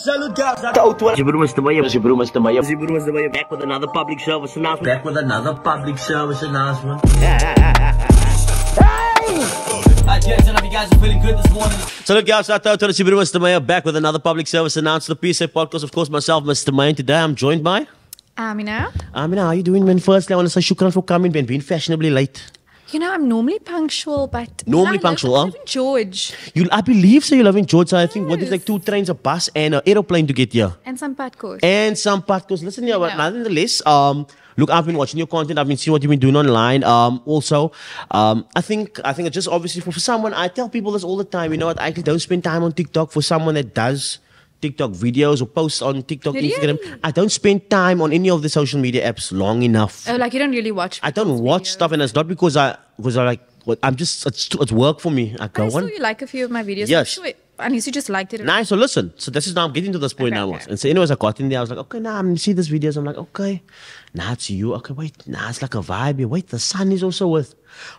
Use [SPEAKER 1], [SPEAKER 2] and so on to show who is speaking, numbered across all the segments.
[SPEAKER 1] Salute guys. Back with another public service announcement. Yes, and I hope you guys are feeling good this morning. So look guys, out to Mr. Mayor, back with another public service announcement. The Pease podcast, of course, myself, Mr. Mayor. Today I'm joined by
[SPEAKER 2] Aaminah.
[SPEAKER 1] Aaminah, how are you doing, man? Firstly, I want to say shukran for coming, man. Being fashionably late.
[SPEAKER 2] You know, I'm normally punctual, but
[SPEAKER 1] I live in
[SPEAKER 2] George.
[SPEAKER 1] I believe so. You live in George. So I think what is like 2 trains, a bus, and an aeroplane to get here.
[SPEAKER 2] And some padcourse.
[SPEAKER 1] Listen here, but nonetheless, look, I've been watching your content. I've been seeing what you've been doing online. Also, I think it's just obviously for someone. I tell people this all the time. You know what? I actually don't spend time on TikTok. For someone that does TikTok videos or posts on TikTok, Instagram, I don't spend time on any of the social media apps long enough.
[SPEAKER 2] Oh, like you don't really watch?
[SPEAKER 1] I don't watch stuff, and it's not because I like. I'm just it's work for me. I go
[SPEAKER 2] saw you like a few of my videos.
[SPEAKER 1] Yes.
[SPEAKER 2] I'm sure unless you just liked it.
[SPEAKER 1] Nice. So listen. So this is now I'm getting to this point now. Okay. And so anyways, I got in there. I was like, okay, now I'm see these videos. I'm like, okay, now it's you. Okay, wait, now it's like a vibe here. Wait, the sun is also with.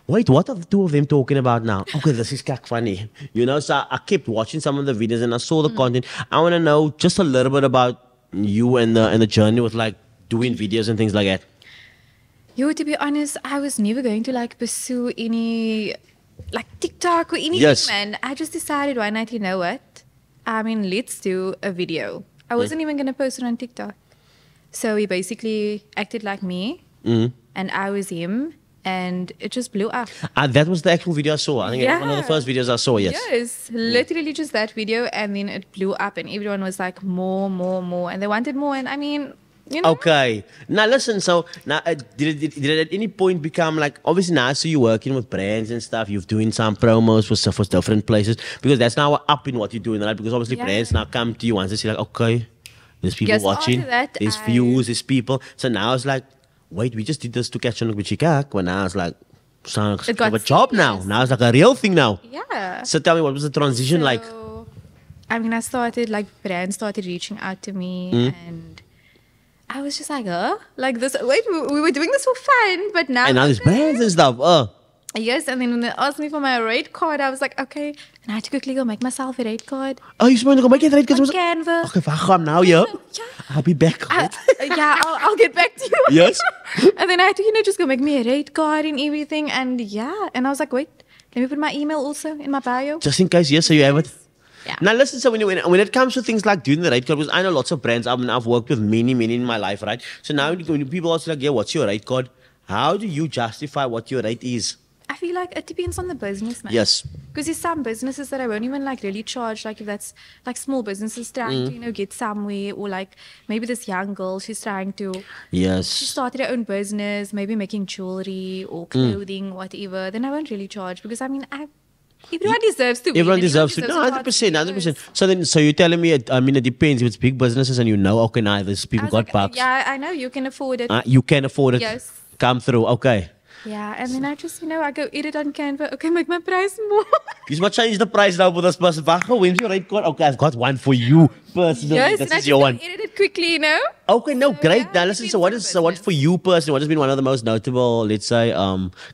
[SPEAKER 1] Wait, what are the 2 of them talking about now? Okay, this is kind of funny. You know, so I kept watching some of the videos and I saw the content. I want to know just a little bit about you and the journey with like doing videos and things like that.
[SPEAKER 2] Yo, to be honest, I was never going to like pursue any like TikTok or anything, man. I just decided one night, you know what? I mean, let's do a video. I wasn't even going to post it on TikTok. So he basically acted like me and I was him. And it just blew up.
[SPEAKER 1] That was the actual video I saw. I think it was one of the first videos I saw, yes.
[SPEAKER 2] Yes, literally just that video. And then it blew up and everyone was like, more. And they wanted more. And I mean, you know.
[SPEAKER 1] Okay. Now listen, so now did it at any point become like, obviously now I see you working with brands and stuff. You're doing some promos for different places. Because that's now up in what you're doing, right? Because obviously brands now come to you once they see like, okay, there's people watching. There's views, there's people. So now it's like, wait, we just did this to catch on with Chikak. When I was like, I have a job now. Now it's like a real thing now.
[SPEAKER 2] Yeah.
[SPEAKER 1] So tell me, what was the transition like?
[SPEAKER 2] I mean, I started, like, brands started reaching out to me and I was just like, like this. Wait, we were doing this for fun, but now.
[SPEAKER 1] And now there's brands and stuff,
[SPEAKER 2] Yes, and then when they asked me for my rate card, I was like, okay. And I had to quickly go make myself a rate card.
[SPEAKER 1] Oh, you're supposed to go make a rate card?
[SPEAKER 2] On Canva.
[SPEAKER 1] Okay, I'm now, yeah. I'll be back.
[SPEAKER 2] I'll get back to you.
[SPEAKER 1] Yes.
[SPEAKER 2] And then I had to, you know, just go make me a rate card and everything. And and I was like, wait, let me put my email also in my bio.
[SPEAKER 1] Just in case, yes, so you have it.
[SPEAKER 2] Yeah.
[SPEAKER 1] Now listen, so when it comes to things like doing the rate card, because I know lots of brands, I've worked with many in my life, right? So now when people ask like, yeah, what's your rate card? How do you justify what your rate is?
[SPEAKER 2] I feel like it depends on the business, man.
[SPEAKER 1] Yes.
[SPEAKER 2] Because there's some businesses that I won't even like really charge, like if that's like small businesses trying to, you know, get somewhere, or like maybe this young girl, she's trying to, she started her own business, maybe making jewelry or clothing, whatever, then I won't really charge because I mean, everyone deserves to.
[SPEAKER 1] Everyone deserves to. No, 100%. So you're telling me, I mean, it depends. If it's big businesses and you know, okay, now these people got bucks.
[SPEAKER 2] Yeah, I know you can afford it.
[SPEAKER 1] You can afford it.
[SPEAKER 2] Yes.
[SPEAKER 1] Come through, okay.
[SPEAKER 2] Yeah, and then I just, you know, I go edit on Canva. Okay, make my price more.
[SPEAKER 1] You must change the price now for this person. When's your rate card? Okay, I've got one for you personally.
[SPEAKER 2] Yes,
[SPEAKER 1] this
[SPEAKER 2] and
[SPEAKER 1] is your one.
[SPEAKER 2] Edit it quickly, you know.
[SPEAKER 1] Okay, no, great. Now listen, so what for you personally? What has been one of the most notable, let's say,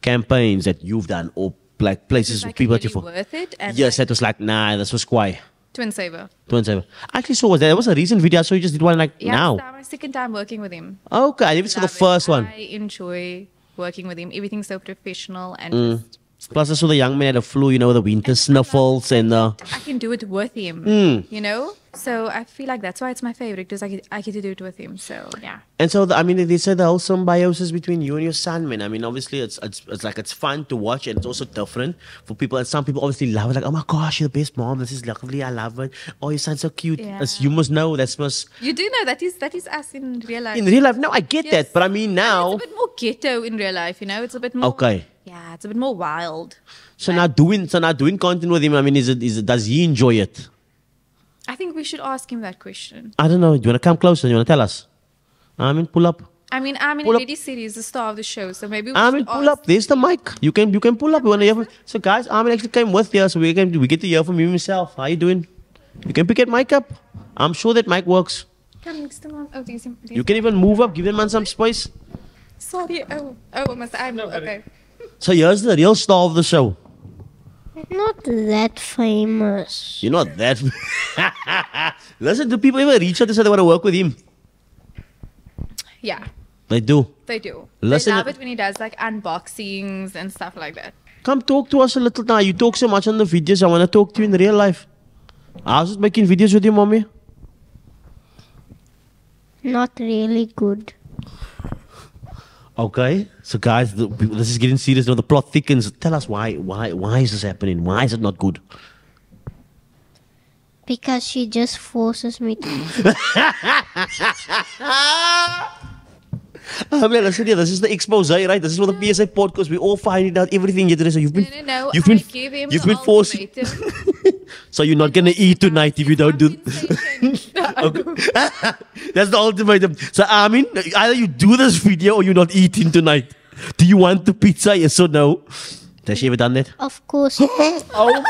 [SPEAKER 1] campaigns that you've done, or like places
[SPEAKER 2] like
[SPEAKER 1] people
[SPEAKER 2] really worth it? And
[SPEAKER 1] yes, that was like, nah, this was quite.
[SPEAKER 2] Twin Saver.
[SPEAKER 1] I actually saw that. It was a recent video, so you just did one like now.
[SPEAKER 2] Yeah, my second time working with him.
[SPEAKER 1] Okay, I never saw the first one.
[SPEAKER 2] I enjoy working with him. Everything's so professional and just,
[SPEAKER 1] plus I saw the young man had a flu, you know, the winter sniffles and
[SPEAKER 2] I can do it with him, you know. So I feel like that's why it's my favorite, because I get to do it with him. So yeah.
[SPEAKER 1] And so I mean, they say the whole symbiosis between you and your son, man. I mean, obviously it's like it's fun to watch, and it's also different for people. And some people obviously love it, like, oh my gosh, you're the best mom. This is lovely. I love it. Oh, your son's so cute.
[SPEAKER 2] Yeah.
[SPEAKER 1] You must know that's must.
[SPEAKER 2] You do know that is us in real life.
[SPEAKER 1] In real life, no, I get that, but I mean now
[SPEAKER 2] it's a bit more ghetto in real life. You know, it's a bit more.
[SPEAKER 1] Okay.
[SPEAKER 2] Yeah, it's a bit more wild.
[SPEAKER 1] So now doing content with him. I mean, does he enjoy it?
[SPEAKER 2] I think we should ask him that question.
[SPEAKER 1] I don't know. Do you want to come closer? Do you want to tell us? I mean, pull up.
[SPEAKER 2] I mean, already said he's the star of the show, so maybe we should
[SPEAKER 1] pull up. There's the mic. You can pull up. You want to hear from, so guys, Aaminah actually came with here, so we get to hear from him himself. How you doing? You can pick that mic up. I'm sure that mic works.
[SPEAKER 2] Come next to him. Oh, these.
[SPEAKER 1] You can even move up. Give him some space.
[SPEAKER 2] Sorry. Oh, must I know? Okay.
[SPEAKER 1] So here's the real star of the show.
[SPEAKER 2] Hey.
[SPEAKER 3] Not that famous.
[SPEAKER 1] You're not that. Listen, do people ever reach out to say they want to work with him?
[SPEAKER 2] Yeah,
[SPEAKER 1] They do.
[SPEAKER 2] they do.
[SPEAKER 1] Listen-
[SPEAKER 2] They love it when he does like unboxings and stuff like that.
[SPEAKER 1] Come talk to us a little now. You talk so much on the videos. I want to talk to you in real life. How's it making videos with your mommy?
[SPEAKER 3] Not really good.
[SPEAKER 1] Okay. So guys, this is getting serious now. The plot thickens. Tell us why is this happening? Why is it not good?
[SPEAKER 3] Because she just forces me to.
[SPEAKER 1] I mean, listen here, this is the expose, right? This is what the PSA podcast. We all finding out everything yesterday. So you've been,
[SPEAKER 2] No.
[SPEAKER 1] you've
[SPEAKER 2] I
[SPEAKER 1] been,
[SPEAKER 2] gave him
[SPEAKER 1] you've
[SPEAKER 2] the
[SPEAKER 1] been forced.
[SPEAKER 2] ultimatum.
[SPEAKER 1] So you're not gonna eat tonight if you don't do.
[SPEAKER 2] Compensation.
[SPEAKER 1] That's the ultimatum. So I mean, either you do this video or you're not eating tonight. Do you want the pizza? Yes or no? Has she ever done that?
[SPEAKER 3] Of course.
[SPEAKER 1] Oh,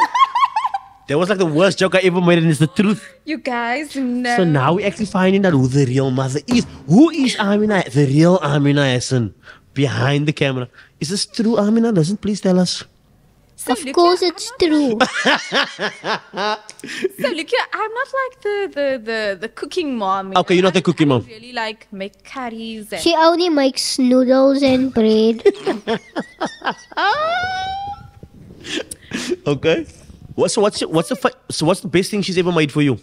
[SPEAKER 1] that was like the worst joke I ever made, and it's the truth.
[SPEAKER 2] You guys know.
[SPEAKER 1] So now we're actually finding out who the real mother is. Who is Aaminah? The real Aaminah Hassan behind the camera. Is this true, Aaminah? Doesn't please tell us.
[SPEAKER 2] So
[SPEAKER 3] Of
[SPEAKER 2] look
[SPEAKER 3] course
[SPEAKER 2] here,
[SPEAKER 3] it's true.
[SPEAKER 2] So look here, I'm not like the cooking mom. you
[SPEAKER 1] Okay,
[SPEAKER 2] know.
[SPEAKER 1] you're not the cooking
[SPEAKER 2] I
[SPEAKER 1] mom.
[SPEAKER 2] really like make curries and
[SPEAKER 3] She only makes noodles and bread.
[SPEAKER 1] Okay. What's the best thing she's ever made for you?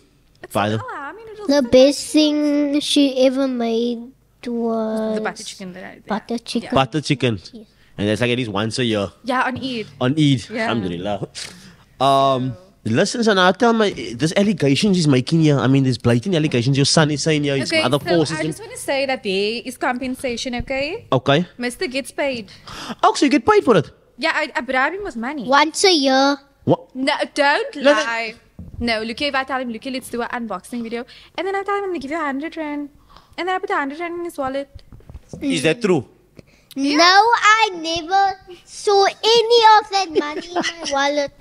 [SPEAKER 1] Father.
[SPEAKER 2] oh, I mean, it'll
[SPEAKER 3] The best thing she ever made was
[SPEAKER 2] the butter chicken that I did.
[SPEAKER 3] butter chicken.
[SPEAKER 1] Butter chicken. And that's like at least once a year.
[SPEAKER 2] Yeah, on Eid.
[SPEAKER 1] On Eid.
[SPEAKER 2] Yeah.
[SPEAKER 1] Alhamdulillah. Listen, so now tell me, this allegations he's making here, I mean, there's blatant allegations your son is saying here, his
[SPEAKER 2] Okay,
[SPEAKER 1] mother
[SPEAKER 2] so
[SPEAKER 1] forces
[SPEAKER 2] I
[SPEAKER 1] him.
[SPEAKER 2] just want to say that there is compensation, okay?
[SPEAKER 1] Okay.
[SPEAKER 2] Mr. gets paid.
[SPEAKER 1] Oh, so you get paid for it?
[SPEAKER 2] Yeah, I bribe him with money.
[SPEAKER 3] Once a year.
[SPEAKER 1] What?
[SPEAKER 2] No, don't
[SPEAKER 1] No,
[SPEAKER 2] lie. No, look here, if I tell him, look here, let's do an unboxing video. And then I tell him, I'm going to give you 100 rand. And then I put 100 rand in his wallet.
[SPEAKER 1] Is that true?
[SPEAKER 3] No, I never saw any of that money in my wallet.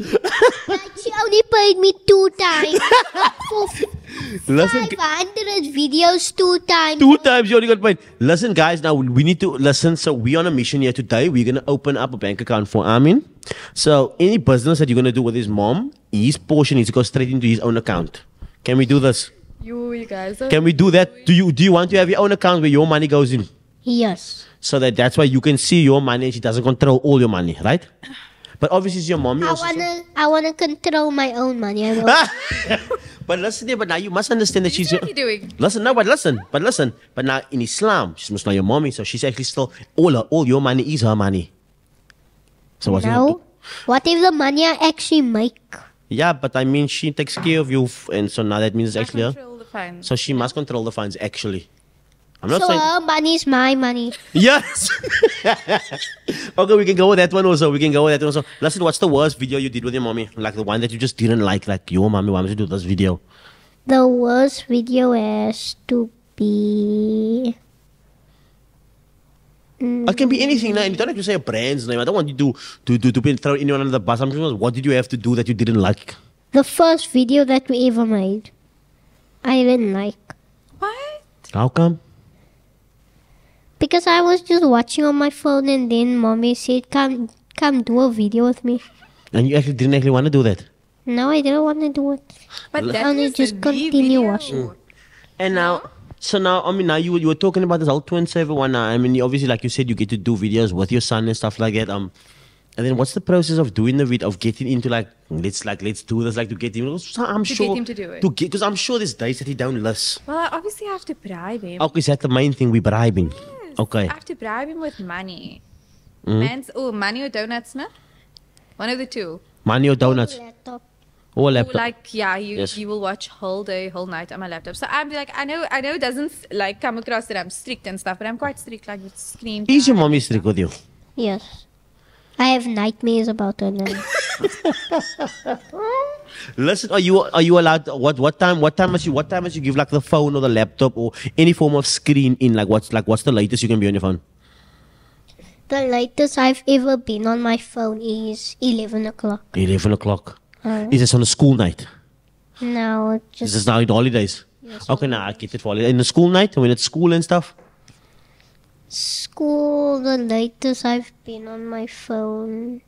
[SPEAKER 3] Like, she only paid me 2 times. For
[SPEAKER 1] Listen,
[SPEAKER 3] 500 videos, 2 times.
[SPEAKER 1] 2 times you only got paid. Listen, guys, now we need to listen. So we're on a mission here today. We're going to open up a bank account for Amin. So any business that you're going to do with his mom, his portion needs to go straight into his own account. Can we do this?
[SPEAKER 2] You guys are...
[SPEAKER 1] Can we do that? Do you want to have your own account where your money goes in?
[SPEAKER 3] Yes.
[SPEAKER 1] So that's why you can see your money and she doesn't control all your money, right? But obviously it's your mommy.
[SPEAKER 3] I wanna control my own money. I don't.
[SPEAKER 1] But listen here, but now you must understand that she's your...
[SPEAKER 2] What are you doing?
[SPEAKER 1] Listen, no, but listen. But now in Islam, she's not your mommy, so she's actually still... All your money is her money. So what's
[SPEAKER 3] No. What if the money I actually make?
[SPEAKER 1] Yeah, but I mean, she takes care of you, and so now that means it's
[SPEAKER 2] I
[SPEAKER 1] actually her.
[SPEAKER 2] control the funds.
[SPEAKER 1] So she must control the funds, actually. I'm not
[SPEAKER 3] So
[SPEAKER 1] saying...
[SPEAKER 3] her money is my money.
[SPEAKER 1] Yes! Okay, we can go with that one also. Listen, what's the worst video you did with your mommy? Like the one that you just didn't like your mommy wanted to do this video.
[SPEAKER 3] The worst video has to be...
[SPEAKER 1] It can be anything. Now. You don't have to say a brand's name. I don't want you to throw anyone under the bus. I'm just what did you have to do that you didn't like?
[SPEAKER 3] The first video that we ever made. I didn't like.
[SPEAKER 2] What?
[SPEAKER 1] How come?
[SPEAKER 3] Because I was just watching on my phone and then mommy said, come do a video with me.
[SPEAKER 1] And you actually didn't want to do that.
[SPEAKER 3] No, I didn't want to do it.
[SPEAKER 2] But
[SPEAKER 1] L-
[SPEAKER 2] that
[SPEAKER 3] Only
[SPEAKER 2] was
[SPEAKER 3] just
[SPEAKER 2] the
[SPEAKER 3] continue
[SPEAKER 2] video.
[SPEAKER 3] watching.
[SPEAKER 1] And now, so now, I mean, now you were talking about this whole twin saver one. Now, I mean, obviously, like you said, you get to do videos with your son and stuff like that. And then what's the process of doing the video, of getting into let's do this, like to get him? I'm
[SPEAKER 2] To
[SPEAKER 1] sure
[SPEAKER 2] get him to do it.
[SPEAKER 1] because I'm sure there's days that he don't list.
[SPEAKER 2] Well, I obviously have to bribe him.
[SPEAKER 1] Okay, is that the main thing? We bribing.
[SPEAKER 2] Yes,
[SPEAKER 1] Okay.
[SPEAKER 2] I have to bribe him with money.
[SPEAKER 1] Mm-hmm.
[SPEAKER 2] Money or donuts, no? One of the two.
[SPEAKER 1] Money or donuts
[SPEAKER 3] Laptop.
[SPEAKER 1] or
[SPEAKER 2] Or
[SPEAKER 1] laptop.
[SPEAKER 2] like, yeah,
[SPEAKER 1] Yes.
[SPEAKER 2] you will watch whole day, whole night on my laptop. So I'm like, I know it doesn't like come across that I'm strict and stuff, but I'm quite strict, like with screen
[SPEAKER 1] Is your
[SPEAKER 2] time
[SPEAKER 1] mommy
[SPEAKER 2] and
[SPEAKER 1] strict
[SPEAKER 2] stuff.
[SPEAKER 1] with you?
[SPEAKER 3] Yes. I have nightmares about her now.
[SPEAKER 1] Listen, are you allowed? What time must you give like the phone or the laptop or any form of screen in? What's the latest you can be on your phone?
[SPEAKER 3] The latest I've ever been on my phone is 11 o'clock.
[SPEAKER 1] 11 o'clock. Is this on a school night?
[SPEAKER 3] No,
[SPEAKER 1] Is
[SPEAKER 3] just
[SPEAKER 1] this now in the holidays?
[SPEAKER 3] Yes,
[SPEAKER 1] Okay, now I get it for holidays. In the school night when it's school and stuff.
[SPEAKER 3] school. The latest I've been on my phone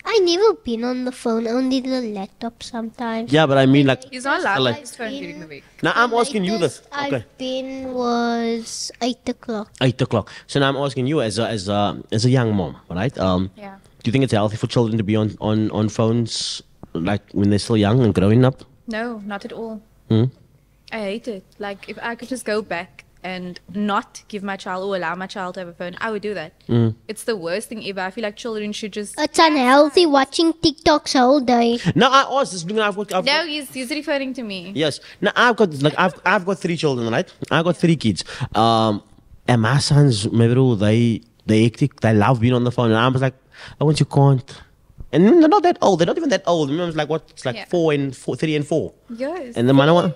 [SPEAKER 3] I never been on the phone, only the laptop sometimes.
[SPEAKER 1] Yeah, but I mean like.
[SPEAKER 2] He's not allowed
[SPEAKER 1] Like-
[SPEAKER 2] to use his phone during the week.
[SPEAKER 1] Now I'm asking you this.
[SPEAKER 3] Latest
[SPEAKER 1] Okay.
[SPEAKER 3] I've been was 8 o'clock.
[SPEAKER 1] 8 o'clock. So now I'm asking you as a young mom, right?
[SPEAKER 2] Yeah.
[SPEAKER 1] Do you think it's healthy for children to be on phones like when they're still young and growing up?
[SPEAKER 2] No, not at all.
[SPEAKER 1] Hmm?
[SPEAKER 2] I hate it. Like, if I could just go back and not give my child or allow my child to have a phone, I would do that. It's the worst thing ever. I feel like children should just.
[SPEAKER 3] It's unhealthy watching TikToks all day.
[SPEAKER 1] No, I asked this because I've
[SPEAKER 2] No, he's referring to me.
[SPEAKER 1] yes. Now I've got 3 children, right? I've got 3 kids. And my sons, maybe they hectic. They love being on the phone, and I was like, I want you can't. And they're not that old. They're not even that old. Remember, it's like what? It's like
[SPEAKER 2] Yeah.
[SPEAKER 1] 3 and 4.
[SPEAKER 2] Yes.
[SPEAKER 1] And the man one.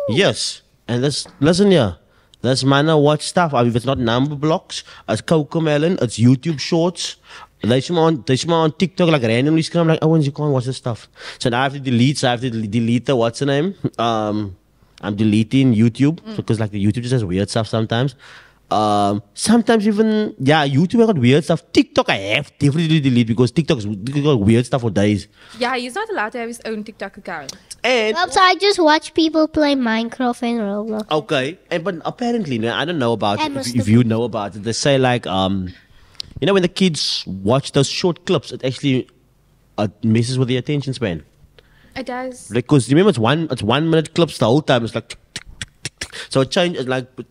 [SPEAKER 1] Yes. And this, listen here. This man watch stuff. I mean, if it's not number blocks, it's Coco Melon, it's YouTube shorts. They see me on TikTok like randomly scream like, oh, you can't watch this stuff. So now I have to delete. So I have to delete the what's the name? I'm deleting YouTube because like the YouTube just has weird stuff sometimes. Sometimes even YouTube I got weird stuff. TikTok I have definitely delete because TikTok's got weird stuff for days.
[SPEAKER 2] Yeah, he's not allowed to have his own TikTok account.
[SPEAKER 1] And
[SPEAKER 3] Also, I just watch people play Minecraft and Roblox.
[SPEAKER 1] okay, but apparently, I don't know about
[SPEAKER 3] And
[SPEAKER 1] it.
[SPEAKER 3] Mr.
[SPEAKER 1] If you know about it, they say like, you know, when the kids watch those short clips, it actually messes with the attention span.
[SPEAKER 2] It does.
[SPEAKER 1] Because remember, it's 1 minute clips the whole time. It's like, so it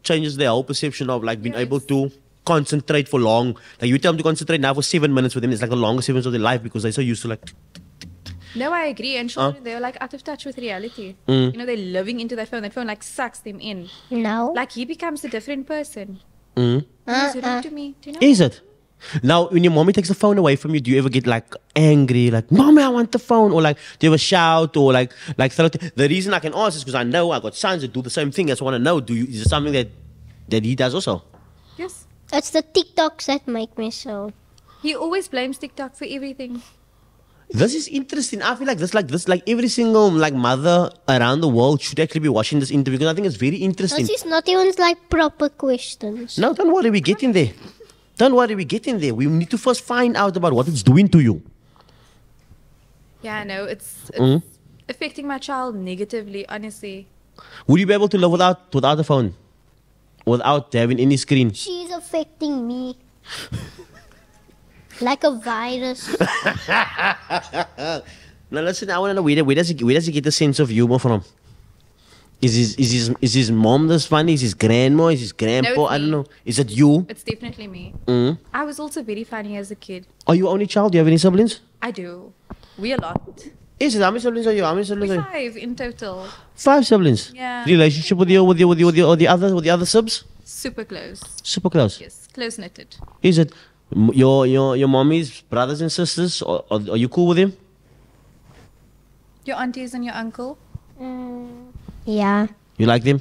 [SPEAKER 1] changes their whole perception of like being
[SPEAKER 2] Yes.
[SPEAKER 1] able to concentrate for long. Like you tell them to concentrate now for 7 minutes with them, it's like the longest 7 minutes of their life because they're so used to like.
[SPEAKER 2] No, I agree. And children, they're like out of touch with reality. You know, they're living into that phone. That phone like sucks them in.
[SPEAKER 3] No.
[SPEAKER 2] Like he becomes a different person.
[SPEAKER 1] Mm.
[SPEAKER 2] He's rude to me. Do you know?
[SPEAKER 1] Is it? Now, when your mommy takes the phone away from you, do you ever get like angry, like, Mommy, I want the phone? Or like, do you ever shout or like throw it? The reason I can ask is because I know I got sons that do the same thing. I just want to know, is it something that he does also?
[SPEAKER 2] Yes.
[SPEAKER 3] It's the TikToks that make me so.
[SPEAKER 2] He always blames TikTok for everything.
[SPEAKER 1] This is interesting. I feel like this, every single like mother around the world should actually be watching this interview because I think it's very interesting.
[SPEAKER 3] This is not even like proper questions.
[SPEAKER 1] No, don't worry, we get in there. Don't worry, we get in there. We need to first find out about what it's doing to you.
[SPEAKER 2] Yeah, no, it's affecting my child negatively, honestly.
[SPEAKER 1] Would you be able to live without the phone? Without having any screen?
[SPEAKER 3] She's affecting me. Like a virus.
[SPEAKER 1] Now listen, I want to know where does he get the sense of humor from? Is his mom this funny? Is his grandma? Is his grandpa?
[SPEAKER 2] No, it's
[SPEAKER 1] I don't
[SPEAKER 2] me.
[SPEAKER 1] know. Is it you?
[SPEAKER 2] It's definitely me.
[SPEAKER 1] Mm.
[SPEAKER 2] I was also very funny as a kid.
[SPEAKER 1] Are you only child? Do you have any siblings?
[SPEAKER 2] I do. We a lot.
[SPEAKER 1] Is it? How many siblings are you? How many siblings
[SPEAKER 2] We're
[SPEAKER 1] are you?
[SPEAKER 2] 5 in total.
[SPEAKER 1] 5 siblings.
[SPEAKER 2] Yeah.
[SPEAKER 1] Relationship with the other sibs?
[SPEAKER 2] Super close.
[SPEAKER 1] Super close.
[SPEAKER 2] Yes, close knitted.
[SPEAKER 1] Is it your mommy's brothers and sisters? Or are you cool with him?
[SPEAKER 2] Your aunties and your uncle?
[SPEAKER 3] Yeah,
[SPEAKER 1] You like them?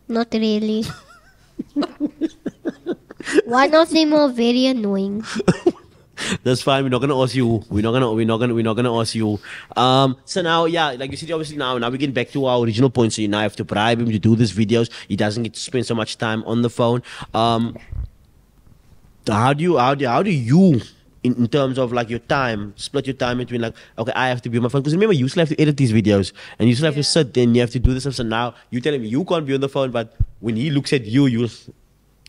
[SPEAKER 3] not really. One of them are very annoying.
[SPEAKER 1] That's fine. We're not gonna ask you. We're not gonna ask you. So now, yeah, like you said, obviously now we get back to our original point. So you now have to bribe him to do these videos. He doesn't get to spend so much time on the phone. How do you in terms of like your time, split your time between like, okay, I have to be on my phone. Because remember, you still have to edit these videos and you still have to sit there and you have to do this stuff. So now you tell him you can't be on the phone, but when he looks at you.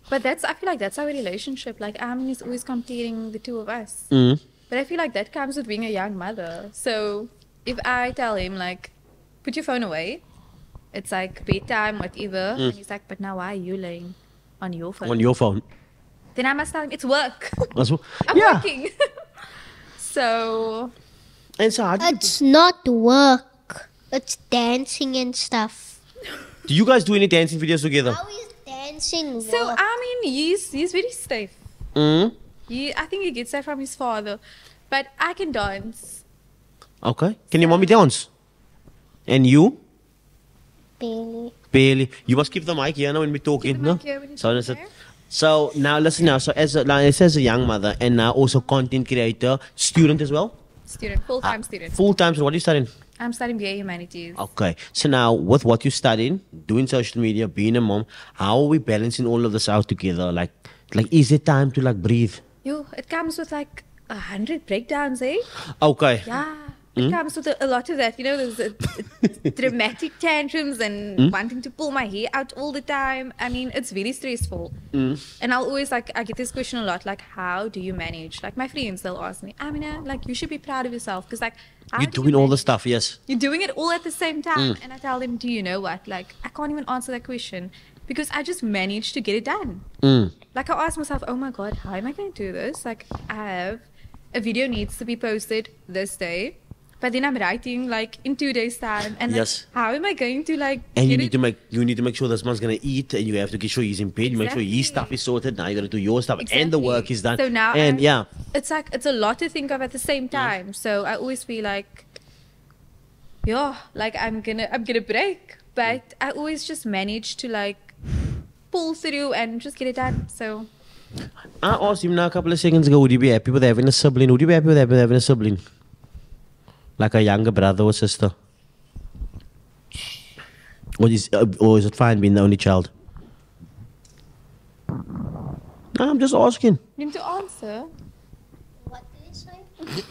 [SPEAKER 2] But I feel like that's our relationship. Like, Aaminah is always comparing the two of us.
[SPEAKER 1] Mm.
[SPEAKER 2] But I feel like that comes with being a young mother. So if I tell him, like, put your phone away, it's like bedtime, whatever. And he's like, but now why are you laying on your phone?
[SPEAKER 1] On your phone.
[SPEAKER 2] Then I must tell him, it's work.
[SPEAKER 1] That's what,
[SPEAKER 2] I'm
[SPEAKER 1] yeah.
[SPEAKER 2] working. So,
[SPEAKER 1] And so how do you,
[SPEAKER 3] It's not work. It's dancing and stuff.
[SPEAKER 1] do you guys do any dancing videos together?
[SPEAKER 3] How is dancing work?
[SPEAKER 2] so I mean, he's very stiff.
[SPEAKER 1] Mm.
[SPEAKER 2] I think he gets that from his father. But I can dance.
[SPEAKER 1] Okay. Can your mommy dance? And you?
[SPEAKER 3] Barely.
[SPEAKER 1] Barely. You must keep the mic here now when we're talking.
[SPEAKER 2] the
[SPEAKER 1] No?
[SPEAKER 2] mic here when you're
[SPEAKER 1] So, that's it.
[SPEAKER 2] talking,
[SPEAKER 1] So now listen now. So now it says a young mother and now also content creator, student as well.
[SPEAKER 2] Student, full-time student.
[SPEAKER 1] Full time. So what are you studying?
[SPEAKER 2] I'm studying BA Humanities.
[SPEAKER 1] Okay. So now with what you're studying, doing social media, being a mom, how are we balancing all of this out together? Like is it time to like breathe?
[SPEAKER 2] It comes with like 100 breakdowns, eh?
[SPEAKER 1] Okay.
[SPEAKER 2] Yeah. It comes with a lot of that. You know, there's dramatic tantrums and wanting to pull my hair out all the time. I mean, it's very stressful. And I'll always I get this question a lot, like, how do you manage? Like, my friends, they'll ask me, Aaminah, like, you should be proud of yourself. Because, like, how
[SPEAKER 1] You're
[SPEAKER 2] do you
[SPEAKER 1] doing all the
[SPEAKER 2] manage?
[SPEAKER 1] stuff, yes.
[SPEAKER 2] You're doing it all at the same time. And I tell them, do you know what? Like, I can't even answer that question because I just managed to get it done. Like, I ask myself, oh my God, how am I going to do this? Like, I have a video needs to be posted this day. But then I'm writing like in 2 days' time, and
[SPEAKER 1] Yes.
[SPEAKER 2] like, how am I going to like?
[SPEAKER 1] And you
[SPEAKER 2] get
[SPEAKER 1] need
[SPEAKER 2] it?
[SPEAKER 1] to make sure this man's gonna eat, and you have to get sure he's in bed. You make sure his stuff is sorted. Now you gotta do your stuff, and the work is done.
[SPEAKER 2] So now,
[SPEAKER 1] and
[SPEAKER 2] it's like it's a lot to think of at the same time. So I always feel like, yeah, like I'm gonna break, but I always just manage to like pull through and just get it done. So
[SPEAKER 1] I asked him now a couple of seconds ago, would you be happy with having a sibling? Would you be happy with having a sibling? Like a younger brother or sister? Or is it fine being the only child? No, I'm just asking.
[SPEAKER 2] you need to answer.
[SPEAKER 3] What did you say?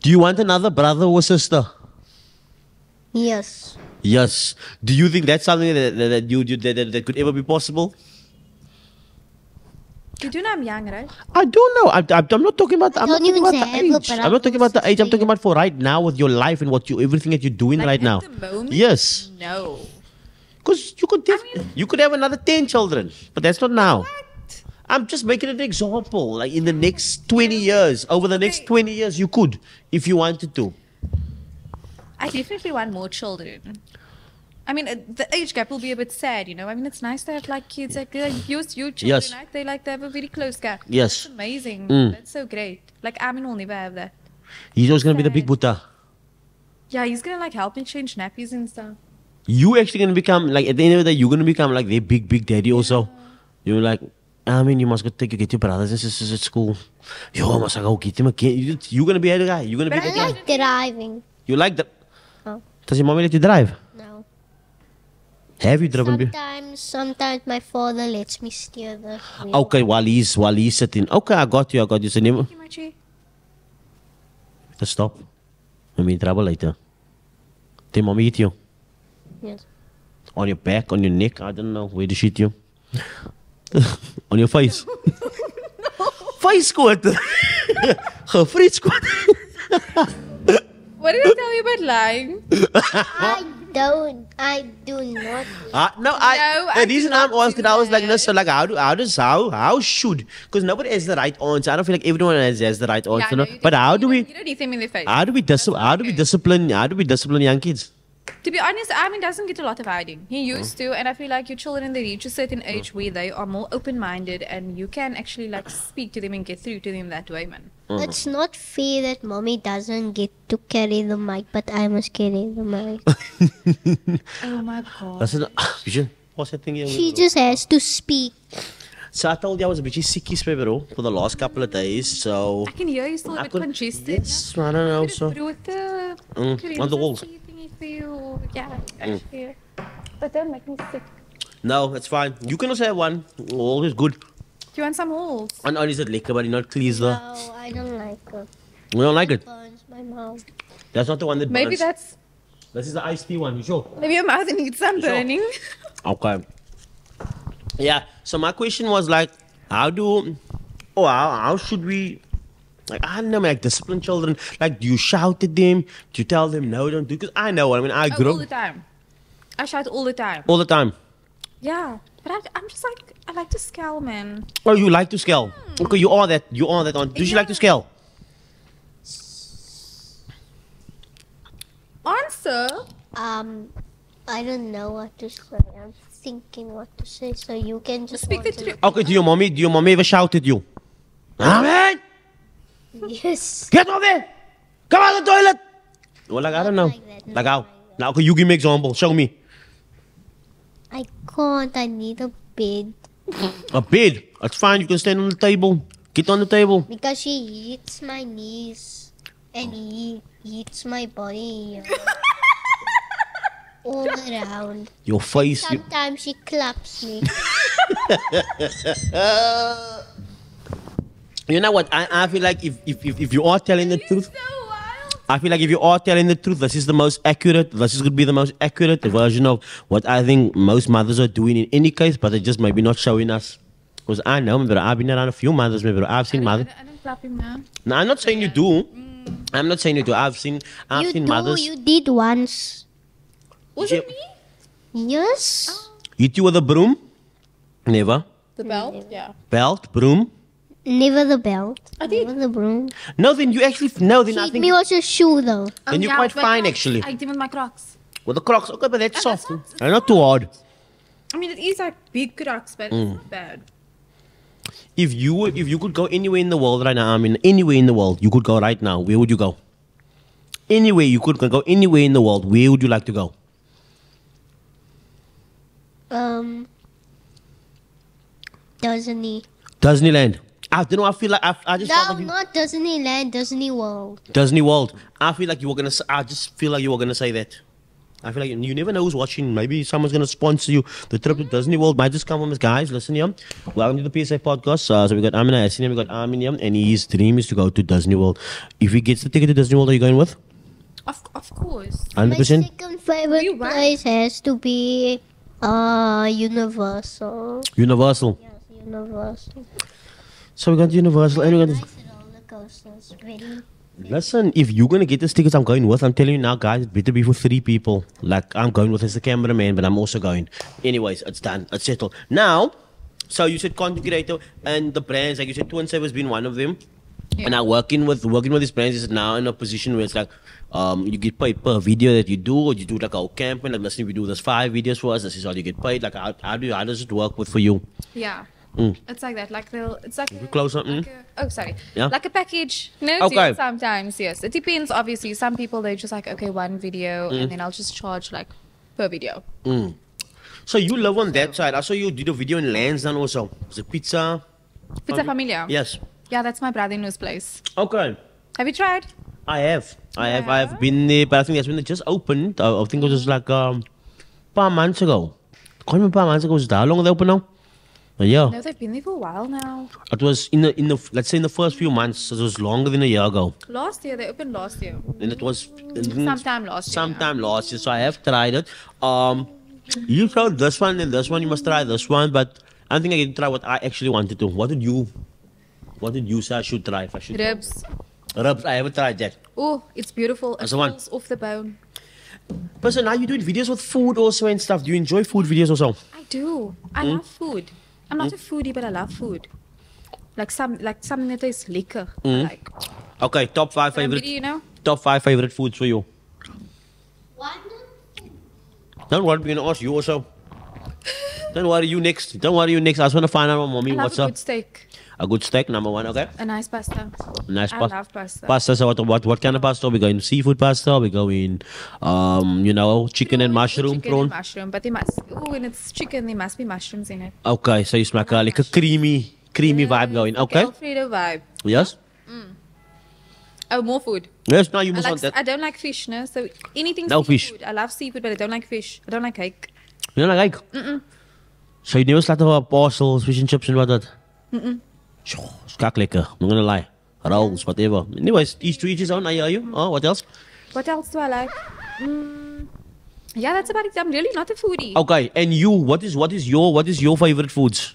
[SPEAKER 1] Do you want another brother or sister?
[SPEAKER 3] Yes.
[SPEAKER 1] Yes. Do you think that's something that could ever be possible?
[SPEAKER 2] You do know I'm young, right?
[SPEAKER 1] I don't know. I'm not talking about. I'm not
[SPEAKER 3] don't
[SPEAKER 1] talking
[SPEAKER 3] even
[SPEAKER 1] about
[SPEAKER 3] say
[SPEAKER 1] the
[SPEAKER 3] I have a
[SPEAKER 1] age.
[SPEAKER 3] brother
[SPEAKER 1] I'm not talking about the age. I'm
[SPEAKER 3] or
[SPEAKER 1] talking about for right now with your life and everything that you're doing
[SPEAKER 2] Like,
[SPEAKER 1] right
[SPEAKER 2] at
[SPEAKER 1] now.
[SPEAKER 2] the moment?
[SPEAKER 1] Yes,
[SPEAKER 2] No.
[SPEAKER 1] because you could have another 10 children, but that's not now.
[SPEAKER 2] What?
[SPEAKER 1] I'm just making an example. Like in the next 20 years, over the next
[SPEAKER 2] Okay.
[SPEAKER 1] 20 years, you could, if you wanted to.
[SPEAKER 2] I definitely want more children. I mean, the age gap will be a bit sad, you know. I mean, it's nice to have like kids, like your children,
[SPEAKER 1] Yes.
[SPEAKER 2] right? They have a very close gap.
[SPEAKER 1] Yes.
[SPEAKER 2] That's amazing.
[SPEAKER 1] Mm.
[SPEAKER 2] That's so great. Like, Aaminah will never have that.
[SPEAKER 1] He's always gonna be the big
[SPEAKER 2] Sad.
[SPEAKER 1] Buddha.
[SPEAKER 2] Yeah, he's gonna like help me change nappies and stuff.
[SPEAKER 1] You actually gonna become like at the end of the day, you're gonna become like their big daddy also. You're like, I mean, you must go get your brothers and sisters at school. Yo, must I go get them again? You're gonna be the guy. You're gonna be
[SPEAKER 2] But
[SPEAKER 1] the
[SPEAKER 2] I
[SPEAKER 1] guy.
[SPEAKER 2] like-
[SPEAKER 3] Like driving.
[SPEAKER 1] You like the?
[SPEAKER 3] Oh.
[SPEAKER 1] Does your mommy let you drive?
[SPEAKER 3] No.
[SPEAKER 1] Have you driven?
[SPEAKER 3] Sometimes my father lets me steer the wheel.
[SPEAKER 1] Okay, while he's sitting. Okay, I got you. So never.
[SPEAKER 2] Thank you, Machi.
[SPEAKER 1] Just stop. I'm in trouble later. Did mommy hit you?
[SPEAKER 3] Yes.
[SPEAKER 1] On your back, on your neck? I don't know. Where did she hit you? On your face. Face squat. Gefriet squat.
[SPEAKER 2] What did I tell you about lying?
[SPEAKER 3] I do not.
[SPEAKER 1] No,
[SPEAKER 2] No, I
[SPEAKER 1] the reason
[SPEAKER 2] do not
[SPEAKER 1] I'm asking,
[SPEAKER 2] do
[SPEAKER 1] I was like, no,
[SPEAKER 2] that.
[SPEAKER 1] so like, how should? Because nobody has the right answer. I don't feel like everyone has the right answer.
[SPEAKER 2] Yeah,
[SPEAKER 1] no?
[SPEAKER 2] no, you
[SPEAKER 1] But
[SPEAKER 2] don't-
[SPEAKER 1] how
[SPEAKER 2] you
[SPEAKER 1] do we?
[SPEAKER 2] don't hit them in the face.
[SPEAKER 1] How do we
[SPEAKER 2] okay.
[SPEAKER 1] discipline young kids?
[SPEAKER 2] To be honest, Aamin doesn't get a lot of hiding. He used to, and I feel like your children, they reach a certain age where they are more open-minded, and you can actually like speak to them and get through to them that way, man.
[SPEAKER 3] It's not fair that mommy doesn't get to carry the mic, but I must carry the mic.
[SPEAKER 2] Oh my god.
[SPEAKER 1] That's it. Vision. What's that thing here?
[SPEAKER 3] She just has to speak.
[SPEAKER 1] So I told you I was a bit sicky, bro, for the last couple of days. So
[SPEAKER 2] I can hear you still a
[SPEAKER 1] I
[SPEAKER 2] bit
[SPEAKER 1] could-
[SPEAKER 2] congested.
[SPEAKER 1] yes, I don't know. So on the walls.
[SPEAKER 2] Yeah, actually. But don't make me sick.
[SPEAKER 1] No, it's fine. You can also have one. All is good.
[SPEAKER 2] Do you want some holes?
[SPEAKER 1] And is it liquor, but not clear.
[SPEAKER 3] No, I don't like it.
[SPEAKER 1] We don't like it.
[SPEAKER 3] Burns my mouth.
[SPEAKER 1] That's not the one that
[SPEAKER 2] Maybe
[SPEAKER 1] burns.
[SPEAKER 2] that's
[SPEAKER 1] This is the iced tea one. You sure?
[SPEAKER 2] maybe your mouth needs some
[SPEAKER 1] Sure.
[SPEAKER 2] burning.
[SPEAKER 1] Okay. Yeah. So my question was like, how should we, like, I don't know, like discipline children? Like, do you shout at them? Do you tell them no, don't do? Because I know. I mean, I
[SPEAKER 2] Oh,
[SPEAKER 1] grew
[SPEAKER 2] all the time. I shout all the time.
[SPEAKER 1] all the time.
[SPEAKER 2] Yeah, but I'm just like I like to scowl, man.
[SPEAKER 1] Oh, you like to scale? Okay, you are that. You are that. On. Do you like to scale?
[SPEAKER 2] Answer.
[SPEAKER 3] I don't know what to say. I'm thinking what to say, so you can just
[SPEAKER 2] Speak the
[SPEAKER 3] answer
[SPEAKER 2] truth.
[SPEAKER 1] Okay. Do your mommy ever shout at you? Amen.
[SPEAKER 3] it. Yes.
[SPEAKER 1] Get over there. Come out of the toilet. Well, like I don't know.
[SPEAKER 3] Not like that,
[SPEAKER 1] Like
[SPEAKER 3] not
[SPEAKER 1] how?
[SPEAKER 3] like that.
[SPEAKER 1] Now, okay, you give me example. Show me.
[SPEAKER 3] I can't. I need a bed
[SPEAKER 1] A bed. That's fine. You can stand on the table. Get on the table.
[SPEAKER 3] because she hits my knees and he hits my body all around.
[SPEAKER 1] Your face.
[SPEAKER 3] Sometimes she claps me.
[SPEAKER 1] You know what? I feel like if you are telling the truth, I feel like if you are telling the truth, this is the most accurate. This is going to be the most accurate version of what I think most mothers are doing in any case, but they're just maybe not showing us. Because I know, maybe I've been around a few mothers, maybe I've seen mothers.
[SPEAKER 2] I don't clap him now.
[SPEAKER 1] No, I'm not saying you do. I'm not saying you do. I've seen mothers.
[SPEAKER 3] You did once.
[SPEAKER 2] Was it me?
[SPEAKER 3] Yes.
[SPEAKER 1] Hit you with a broom? Never.
[SPEAKER 2] The belt? Yeah.
[SPEAKER 1] Belt, broom?
[SPEAKER 3] Never the belt.
[SPEAKER 2] I did.
[SPEAKER 3] Never the broom.
[SPEAKER 1] No, then you actually no. Then I
[SPEAKER 3] Hit
[SPEAKER 1] think
[SPEAKER 3] me was a shoe though.
[SPEAKER 1] then you're quite
[SPEAKER 2] but
[SPEAKER 1] fine
[SPEAKER 2] Crocs.
[SPEAKER 1] actually.
[SPEAKER 2] I did with my Crocs.
[SPEAKER 1] With the Crocs, okay, but that's
[SPEAKER 2] That's
[SPEAKER 1] soft.
[SPEAKER 2] not-
[SPEAKER 1] And not too hard.
[SPEAKER 2] I mean, it is like big Crocs, but it's not bad.
[SPEAKER 1] If you could go anywhere in the world right now, I mean anywhere in the world, you could go right now. Where would you go? Anywhere you could go anywhere in the world. Where would you like to go?
[SPEAKER 3] Disney.
[SPEAKER 1] Disneyland. I don't know. I feel like I just felt
[SPEAKER 3] No,
[SPEAKER 1] like
[SPEAKER 3] not Disneyland. Disney World.
[SPEAKER 1] Disney World. I feel like you were gonna. I just feel like you were gonna say that. I feel like you never know who's watching. Maybe someone's gonna sponsor you. The trip to Disney World might just come from us, guys. Listen here. Welcome to the PSA podcast. So we got Aaminah, we got Aaminah, and his dream is to go to Disney World. If he gets the ticket to Disney World, are you going with?
[SPEAKER 2] Of course.
[SPEAKER 1] 100%.
[SPEAKER 3] My second favorite
[SPEAKER 2] You what?
[SPEAKER 3] place has to be Universal.
[SPEAKER 1] Universal.
[SPEAKER 3] Yes, Universal.
[SPEAKER 1] So we got Universal, and we got.
[SPEAKER 3] Nice roller coasters. Very.
[SPEAKER 1] Listen, if you're gonna get the tickets, I'm going with. I'm telling you now, guys, it better be for 3 people. Like I'm going with as the cameraman, but I'm also going. Anyways, it's done. It's settled. Now, so you said content creator and the brands, like you said, 2 and 7 has been one of them.
[SPEAKER 2] Yeah.
[SPEAKER 1] And now working with these brands is now in a position where it's like, you get paid per video that you do, or you do like a whole campaign. Like, listen, we do this 5 videos for us. This is all you get paid. Like, how does it work for you?
[SPEAKER 2] Yeah. It's like that. Like it's like a,
[SPEAKER 1] close up,
[SPEAKER 2] like oh, sorry.
[SPEAKER 1] Yeah?
[SPEAKER 2] Like a package. No,
[SPEAKER 1] Okay.
[SPEAKER 2] deal sometimes, yes. It depends, obviously. Some people, they're just like, okay, 1 video, and then I'll just charge like per video.
[SPEAKER 1] So you live on that side. I saw you did a video in Lansdowne also. Is it pizza?
[SPEAKER 2] Pizza Familia.
[SPEAKER 1] Yes.
[SPEAKER 2] Yeah, that's my brother-in-law's place.
[SPEAKER 1] Okay.
[SPEAKER 2] Have you tried?
[SPEAKER 1] I have been there, but I think that's when they just opened. I think it was like paar months ago. Can't remember, paar months ago. Was it how long are they open now? A year.
[SPEAKER 2] No, they've been there for a while now.
[SPEAKER 1] It was in the let's say in the first few months. It was longer than a year ago.
[SPEAKER 2] Last year, they opened last year.
[SPEAKER 1] And it was
[SPEAKER 2] Sometime last year.
[SPEAKER 1] sometime last year. So I have tried it. You tried this one and this one. You must try this one, but I don't think I can try what I actually wanted to. What did you say I should try? If I should
[SPEAKER 2] Ribs.
[SPEAKER 1] Ribs. I haven't tried that.
[SPEAKER 2] Oh, it's beautiful. It
[SPEAKER 1] That's the one.
[SPEAKER 2] falls off the bone.
[SPEAKER 1] But so now you're doing videos with food also and stuff. Do you enjoy food videos also?
[SPEAKER 2] I do. I love food. I'm not a foodie, but I love food. Like something that tastes liquor. Like,
[SPEAKER 1] Okay, top 5
[SPEAKER 2] what
[SPEAKER 1] favorite.
[SPEAKER 2] do you know?
[SPEAKER 1] Top 5 favorite foods for you.
[SPEAKER 3] One.
[SPEAKER 1] Don't worry, we're gonna ask you also. Don't worry, you next. I just wanna find out, mommy,
[SPEAKER 2] I love
[SPEAKER 1] what's
[SPEAKER 2] a
[SPEAKER 1] up?
[SPEAKER 2] good steak.
[SPEAKER 1] A good steak, number 1. Okay.
[SPEAKER 2] A nice pasta.
[SPEAKER 1] Nice
[SPEAKER 2] I
[SPEAKER 1] pasta.
[SPEAKER 2] love pasta.
[SPEAKER 1] Pasta. So what kind of pasta? We going seafood pasta. We going, chicken and mushroom,
[SPEAKER 2] Chicken
[SPEAKER 1] prawn.
[SPEAKER 2] and mushroom, but they must. Oh, when it's chicken, there must be mushrooms in it.
[SPEAKER 1] Okay, so you smack like a creamy vibe going. Okay.
[SPEAKER 2] Alfredo vibe.
[SPEAKER 1] Yes.
[SPEAKER 2] Oh, more food.
[SPEAKER 1] Yes. Now you must want
[SPEAKER 2] I
[SPEAKER 1] that.
[SPEAKER 2] don't like fish, no. So anything
[SPEAKER 1] No
[SPEAKER 2] seafood.
[SPEAKER 1] fish.
[SPEAKER 2] I love seafood, but I don't like fish. I don't like cake.
[SPEAKER 1] You know like. So you never started with parcels, fish and chips and what that. Skak lekker. I'm not gonna lie. Rolls, whatever. Anyways, each to each his own. Are you? Oh, what else?
[SPEAKER 2] What else do I like? Yeah, that's about it. I'm really not a foodie.
[SPEAKER 1] Okay, and you, what is your favorite foods?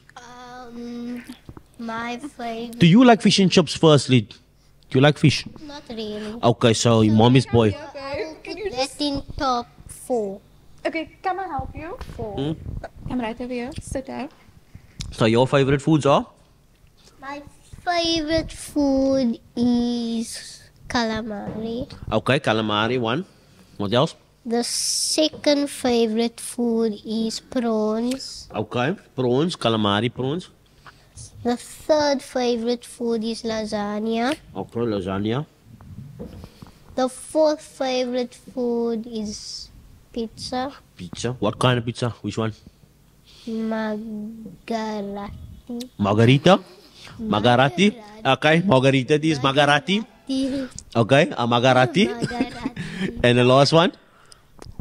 [SPEAKER 3] My favorite.
[SPEAKER 1] Do you like fish and chips firstly? Do you like fish?
[SPEAKER 3] Not really.
[SPEAKER 1] Okay, so mommy's boy.
[SPEAKER 2] Okay. Can you
[SPEAKER 3] That's in top 4.
[SPEAKER 2] Okay, come and help you. Come right over here. Sit down.
[SPEAKER 1] So your favorite foods are?
[SPEAKER 3] My favorite food is calamari.
[SPEAKER 1] Okay, calamari 1. What else?
[SPEAKER 3] The second favorite food is prawns.
[SPEAKER 1] Okay, prawns, calamari prawns.
[SPEAKER 3] The third favorite food is lasagna.
[SPEAKER 1] Okay, lasagna.
[SPEAKER 3] The fourth favorite food is pizza.
[SPEAKER 1] Pizza. What kind of pizza? Which one?
[SPEAKER 3] Margarati.
[SPEAKER 1] Margarita? Magarati? Okay, margarita is Magarati. Okay, a Magarati.
[SPEAKER 3] Margarati.
[SPEAKER 1] And the last one?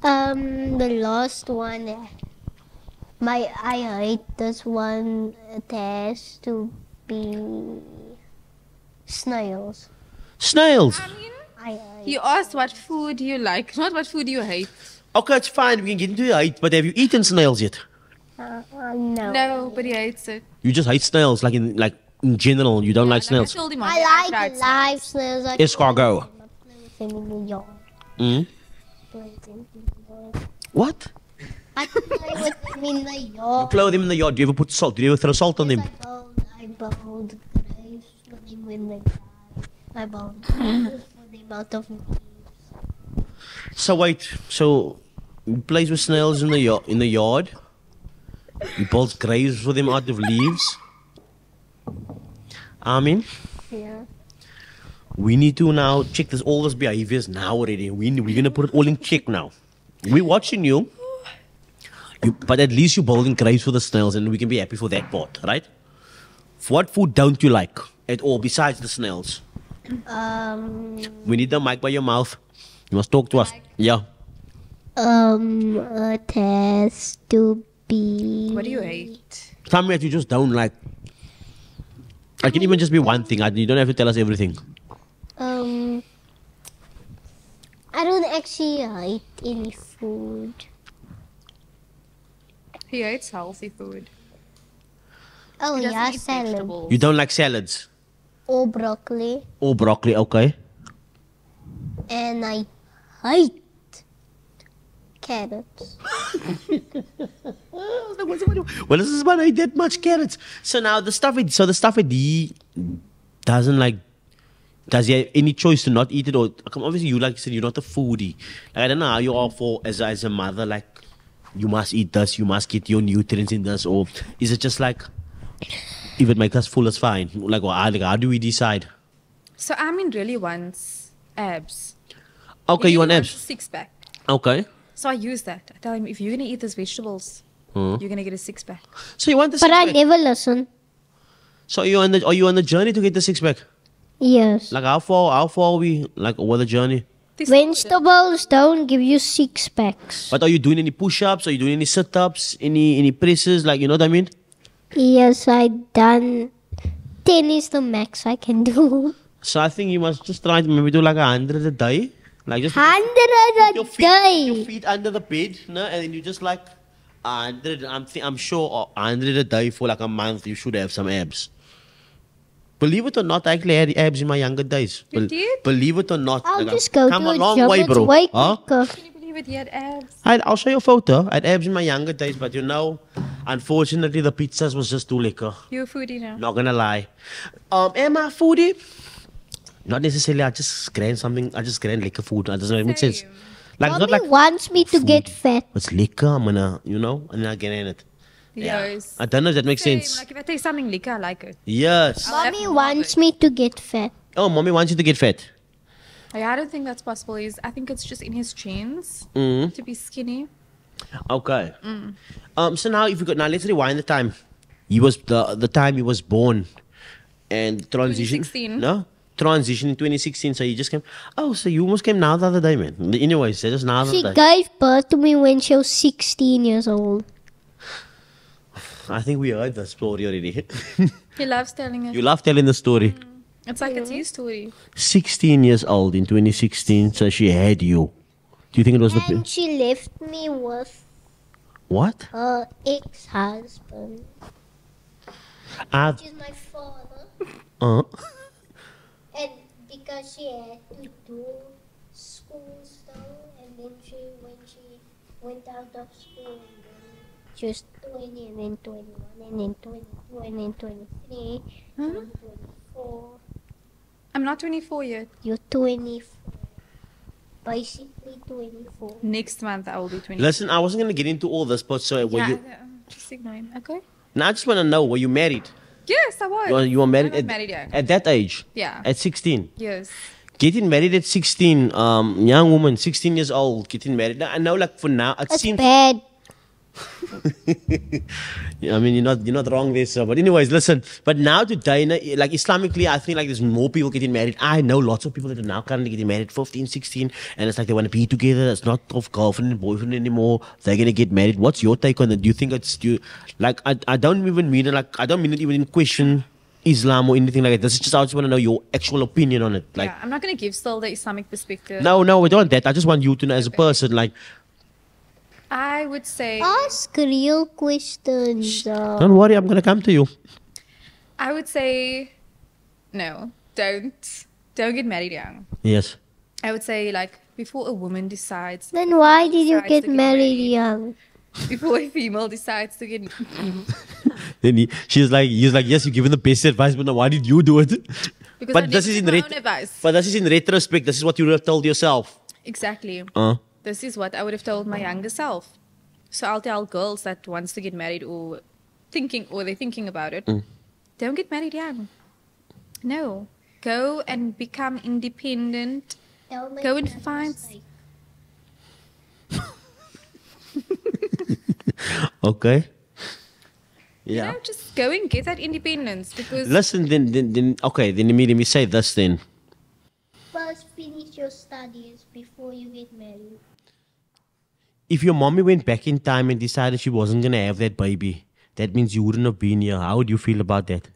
[SPEAKER 3] The last one. I hate this one. It has to be Snails.
[SPEAKER 1] Snails.
[SPEAKER 2] I mean,
[SPEAKER 3] I
[SPEAKER 2] you asked what food you like, not what food you hate.
[SPEAKER 1] Okay, it's fine. We can get into your hate, but have you eaten snails yet?
[SPEAKER 3] no.
[SPEAKER 2] Nobody hates it.
[SPEAKER 1] You just hate snails, like in general. You don't like
[SPEAKER 2] I
[SPEAKER 1] snails.
[SPEAKER 2] told him
[SPEAKER 3] I like live snails. I
[SPEAKER 1] Escargot.
[SPEAKER 3] play with them in the yard.
[SPEAKER 1] Mm?
[SPEAKER 3] Play them in the yard.
[SPEAKER 1] What?
[SPEAKER 3] I play with them in the
[SPEAKER 1] You
[SPEAKER 3] yard.
[SPEAKER 1] play with them in the yard. Do you ever put salt? Do you ever throw salt on them?
[SPEAKER 3] I bowled graves for them when they die. I bowled graves for them out of leaves.
[SPEAKER 1] So wait. So you plays with snails in the yard. You build graves for them out of leaves. I mean,
[SPEAKER 3] Yeah.
[SPEAKER 1] we need to now check all this behaviors now already. We're gonna put it all in check now. We're watching you. But at least you're building graves for the snails, and we can be happy for that part, right? What food don't you like at all besides the snails? We need the mic by your mouth. You must talk to us. Yeah.
[SPEAKER 3] It has to be.
[SPEAKER 2] What do you hate?
[SPEAKER 1] Tell me that you just don't like. I can even just be one thing. You don't have to tell us everything.
[SPEAKER 3] I don't actually hate any food.
[SPEAKER 2] He hates healthy food.
[SPEAKER 3] Oh
[SPEAKER 2] He doesn't
[SPEAKER 3] yeah,
[SPEAKER 2] eat
[SPEAKER 3] salad
[SPEAKER 2] vegetables.
[SPEAKER 1] You don't like salads
[SPEAKER 3] or broccoli,
[SPEAKER 1] or broccoli, okay?
[SPEAKER 3] and I hate carrots.
[SPEAKER 1] Well, this is why I eat that much carrots. So now the stuff that he doesn't like. Does he have any choice to not eat it, or obviously you, like you said, you're not a foodie. Like, I don't know how you are for as a mother. Like, you must eat this, you must get your nutrients in this, or is it just like if it makes us full, it's fine? Like, how do we decide?
[SPEAKER 2] So Aamin really wants abs.
[SPEAKER 1] Okay, you want
[SPEAKER 2] He wants a
[SPEAKER 1] abs?
[SPEAKER 2] six-pack.
[SPEAKER 1] Okay.
[SPEAKER 2] So I use that. I tell him, if you're going to eat these vegetables, you're going to get a six-pack.
[SPEAKER 1] So you want the
[SPEAKER 3] But I
[SPEAKER 1] six-pack?
[SPEAKER 3] never listen.
[SPEAKER 1] So are you on the journey to get the six-pack?
[SPEAKER 3] Yes.
[SPEAKER 1] Like how far are we? Like over the journey?
[SPEAKER 3] Vegetables don't give you six packs.
[SPEAKER 1] But are you doing any push-ups? Are you doing any sit-ups? Any presses? Like, you know what I mean?
[SPEAKER 3] Yes, I done 10 is the max I can do.
[SPEAKER 1] So I think you must just try to maybe do like 100 a day. Like just
[SPEAKER 3] 100
[SPEAKER 1] your
[SPEAKER 3] a
[SPEAKER 1] feet, your
[SPEAKER 3] day.
[SPEAKER 1] feet under the bed, no? And then you just like 100. I'm sure 100 a day for like a month. You should have some abs. Believe it or not, I actually had abs in my younger days.
[SPEAKER 2] You did?
[SPEAKER 1] Believe it or not.
[SPEAKER 3] I'll
[SPEAKER 1] Like,
[SPEAKER 3] just go
[SPEAKER 1] come
[SPEAKER 3] to
[SPEAKER 1] a
[SPEAKER 3] a
[SPEAKER 1] long
[SPEAKER 3] job.
[SPEAKER 1] way,
[SPEAKER 3] It's
[SPEAKER 1] bro.
[SPEAKER 3] way
[SPEAKER 1] Huh?
[SPEAKER 3] quicker.
[SPEAKER 2] Can you believe it? He had abs.
[SPEAKER 1] I'll show you a photo. I had abs in my younger days, but you know, unfortunately, the pizzas was just too liquor.
[SPEAKER 2] You're a foodie now.
[SPEAKER 1] Not gonna lie. Am I a foodie? Not necessarily. I just grand liquor food. It doesn't make sense.
[SPEAKER 2] Same.
[SPEAKER 1] Like it's not
[SPEAKER 3] Mommy
[SPEAKER 1] like
[SPEAKER 3] wants me to get fat.
[SPEAKER 1] it's liquor. I'm gonna, and then I get in it.
[SPEAKER 2] Yes.
[SPEAKER 1] I don't know if that makes
[SPEAKER 2] Same.
[SPEAKER 1] sense.
[SPEAKER 2] Like if I taste something liquor, I like it.
[SPEAKER 1] Yes.
[SPEAKER 2] I'll have
[SPEAKER 3] Mommy
[SPEAKER 2] more of
[SPEAKER 3] wants
[SPEAKER 2] it.
[SPEAKER 3] me to get fat.
[SPEAKER 1] Oh, mommy wants you to get fat.
[SPEAKER 2] Like, I don't think that's possible. I think it's just in his genes
[SPEAKER 1] Mm.
[SPEAKER 2] to be skinny.
[SPEAKER 1] Okay. So now, let's rewind the time. He was the time he was born, and transition.
[SPEAKER 2] 2016.
[SPEAKER 1] No, transition in 2016. So he just came. Oh, so you almost came now the other day, man. Anyways, just now the
[SPEAKER 3] She
[SPEAKER 1] other day.
[SPEAKER 3] gave birth to me when she was 16 years old.
[SPEAKER 1] I think we heard the story already.
[SPEAKER 2] He loves telling it.
[SPEAKER 1] You love telling the story.
[SPEAKER 2] It's like it's his story.
[SPEAKER 1] 16 years old in 2016, so she had you. Do you think it was
[SPEAKER 3] And she left me with
[SPEAKER 1] what?
[SPEAKER 3] her ex-husband,
[SPEAKER 1] Uh,
[SPEAKER 3] which is my father.
[SPEAKER 1] uh,
[SPEAKER 3] And because she had to do school stuff, and then when she went out of school, and then she was 20, and then 21, and then 22, and then 23, and then 24.
[SPEAKER 2] I'm not 24 yet.
[SPEAKER 3] You're 24. Basically 24.
[SPEAKER 2] Next month I will be 24.
[SPEAKER 1] listen, I wasn't gonna get into all this, but so were
[SPEAKER 2] Yeah,
[SPEAKER 1] you?
[SPEAKER 2] just ignore him. Okay.
[SPEAKER 1] Now I just want to know: were you married?
[SPEAKER 2] Yes, I was.
[SPEAKER 1] You were married
[SPEAKER 2] I was married, yeah.
[SPEAKER 1] at that age?
[SPEAKER 2] Yeah.
[SPEAKER 1] At 16.
[SPEAKER 2] Yes.
[SPEAKER 1] Getting married at 16, young woman, 16 years old, getting married. Now, I know, like for now, it
[SPEAKER 3] It's
[SPEAKER 1] seems.
[SPEAKER 3] bad.
[SPEAKER 1] I mean, you're not wrong there, sir. But anyways, listen. But now today, like Islamically, I think like there's more people getting married. I know lots of people that are now currently getting married, 15, 16, and it's like they want to be together. It's not of girlfriend and boyfriend anymore. They're gonna get married. What's your take on that? Do you think it's like I don't even mean it like I don't mean it even in question. Islam or anything like that. This is just, I just want to know your actual opinion on it. Like,
[SPEAKER 2] yeah, I'm not going to give still the Islamic perspective.
[SPEAKER 1] no, we don't want that. I just want you to know as a person, like,
[SPEAKER 2] I would say...
[SPEAKER 3] Ask real questions.
[SPEAKER 1] don't worry, I'm going to come to you.
[SPEAKER 2] I would say, no, don't get married young.
[SPEAKER 1] Yes.
[SPEAKER 2] I would say, like, before a woman decides...
[SPEAKER 3] Then why did you
[SPEAKER 2] decides
[SPEAKER 3] get
[SPEAKER 2] to
[SPEAKER 3] married young?
[SPEAKER 2] Before a female decides to get...
[SPEAKER 1] Then he's like, yes, you're giving the best advice, but now why did you do it?
[SPEAKER 2] Because
[SPEAKER 1] But
[SPEAKER 2] I
[SPEAKER 1] this
[SPEAKER 2] never
[SPEAKER 1] is
[SPEAKER 2] took
[SPEAKER 1] in
[SPEAKER 2] my own advice.
[SPEAKER 1] But this is in retrospect. This is what you would have told yourself.
[SPEAKER 2] Exactly.
[SPEAKER 1] Uh,
[SPEAKER 2] This is what I would have told my younger self. So I'll tell girls that wants to get married or they're thinking about it. Don't get married young. No. Go and become independent. Go and find...
[SPEAKER 1] okay.
[SPEAKER 2] You
[SPEAKER 1] Yeah.
[SPEAKER 2] know, just go and get that independence because...
[SPEAKER 1] Listen, then, okay, then let me say this then.
[SPEAKER 3] First, finish your studies before you get married.
[SPEAKER 1] If your mommy went back in time and decided she wasn't going to have that baby, that means you wouldn't have been here. How would you feel about that?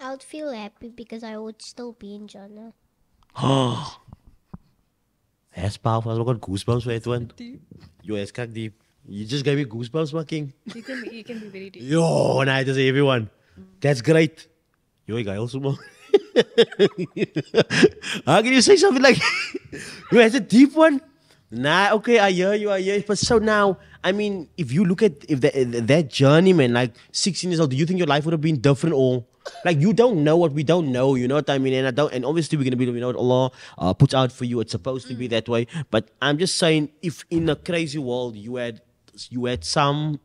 [SPEAKER 3] I would feel happy because I would still be in Jannah.
[SPEAKER 1] Oh. That's powerful. I got goosebumps for that one. Yo, that's kind of deep. You just gave me goosebumps, my king.
[SPEAKER 2] You can be very deep.
[SPEAKER 1] Yo, and I just say everyone. That's great. Yo, guy also more. How can you say something like yo, that's a deep one? Nah, okay, I hear you. But so now, I mean, if you look at that journey, man, like 16 years old, do you think your life would have been different or like you don't know what we don't know, you know what I mean? And obviously we're gonna be, you know what Allah puts out for you. It's supposed to be that way. But I'm just saying, if in a crazy world you had some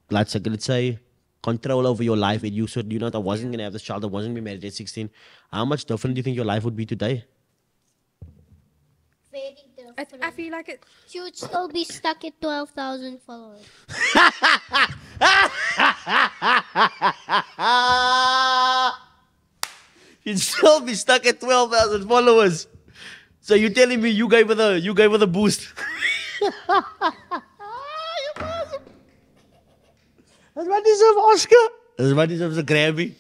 [SPEAKER 1] let's say control over your life and you said, you know, I wasn't gonna have this child, I wasn't gonna be married at 16, how much different do you think your life would be today?
[SPEAKER 3] Very different.
[SPEAKER 2] I feel like it...
[SPEAKER 3] She would still be stuck at 12,000 followers.
[SPEAKER 1] You'd still be stuck at 12,000 followers. So you're telling me you gave her the boost? That's what deserves Oscar. That's what deserves a Grammy.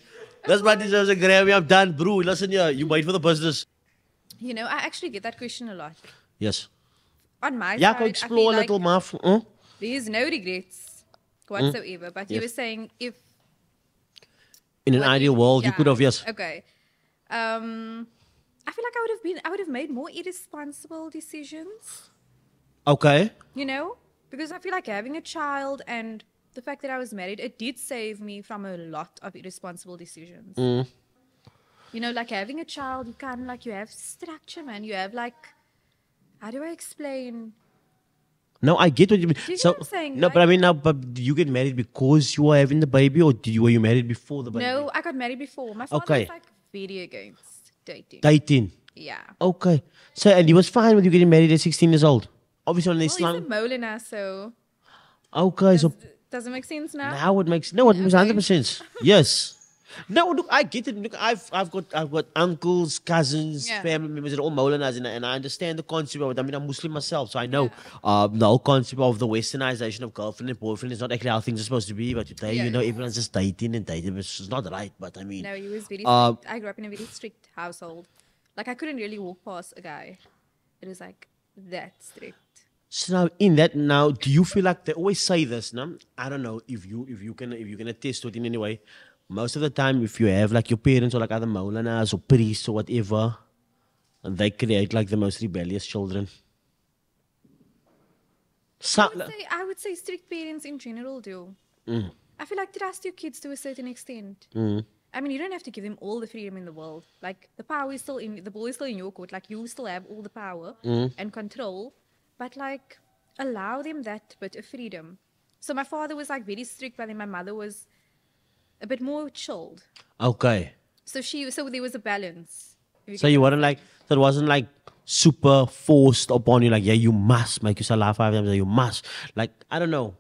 [SPEAKER 1] That's what deserves a Grammy. I'm done, bro. Listen here, you wait for the business.
[SPEAKER 2] You know, I actually get that question a lot.
[SPEAKER 1] Yes.
[SPEAKER 2] On my
[SPEAKER 1] Yeah,
[SPEAKER 2] side,
[SPEAKER 1] go
[SPEAKER 2] I
[SPEAKER 1] explore
[SPEAKER 2] feel
[SPEAKER 1] a little, Maf.
[SPEAKER 2] there's no regrets whatsoever. But you
[SPEAKER 1] Yes.
[SPEAKER 2] were saying if...
[SPEAKER 1] In an
[SPEAKER 2] what
[SPEAKER 1] ideal
[SPEAKER 2] if-
[SPEAKER 1] world, you
[SPEAKER 2] yeah,
[SPEAKER 1] could have, yes.
[SPEAKER 2] Okay. I feel like I would have made more irresponsible decisions,
[SPEAKER 1] Okay.
[SPEAKER 2] you know? Because I feel like having a child and the fact that I was married, it did save me from a lot of irresponsible decisions. You know, like having a child, you kind of like, you have structure, man. You have like, how do I explain?
[SPEAKER 1] No, I get what you mean.
[SPEAKER 2] you
[SPEAKER 1] So,
[SPEAKER 2] know what I'm saying,
[SPEAKER 1] no,
[SPEAKER 2] right?
[SPEAKER 1] but I mean, now, but did you get married because you were having the baby, or were you married before the baby?
[SPEAKER 2] No, I got married before. My father
[SPEAKER 1] Okay.
[SPEAKER 2] was like very against dating.
[SPEAKER 1] 18.
[SPEAKER 2] Yeah.
[SPEAKER 1] Okay. So, and he was fine with you getting married at 16 years old? Obviously on
[SPEAKER 2] Well, he's
[SPEAKER 1] Islam.
[SPEAKER 2] a Molina, so
[SPEAKER 1] Okay, so
[SPEAKER 2] does it make sense now?
[SPEAKER 1] now it makes 100% sense. Yes. No, look, I get it. Look, I've got uncles, cousins,
[SPEAKER 2] Yeah.
[SPEAKER 1] family members that are all Molanas, and I understand the concept of it. I mean, I'm Muslim myself, so I know the whole concept of the westernization of girlfriend and boyfriend is not actually how things are supposed to be. But today,
[SPEAKER 2] Yeah.
[SPEAKER 1] you know, everyone's just dating, which is not right. But I mean,
[SPEAKER 2] No, he was very
[SPEAKER 1] Uh,
[SPEAKER 2] strict. I grew up in a very strict household. Like I couldn't really walk past a guy. It was like that strict.
[SPEAKER 1] so now in that now, do you feel like they always say this? No, I don't know if you can attest to it in any way. Most of the time, if you have like your parents or like other Maulanas or priests or whatever, and they create like the most rebellious children. So,
[SPEAKER 2] I would say strict parents in general do. I feel like trust your kids to a certain extent. I mean, you don't have to give them all the freedom in the world. Like the power is still in the ball is still in your court. Like you still have all the power and control, but like allow them that bit of freedom. So my father was like very strict, but then my mother was a bit more chilled.
[SPEAKER 1] okay.
[SPEAKER 2] So there was a balance.
[SPEAKER 1] So you weren't like, so it wasn't like super forced upon you, like, yeah, you must make your salah 5 times, you must. Like, I don't know.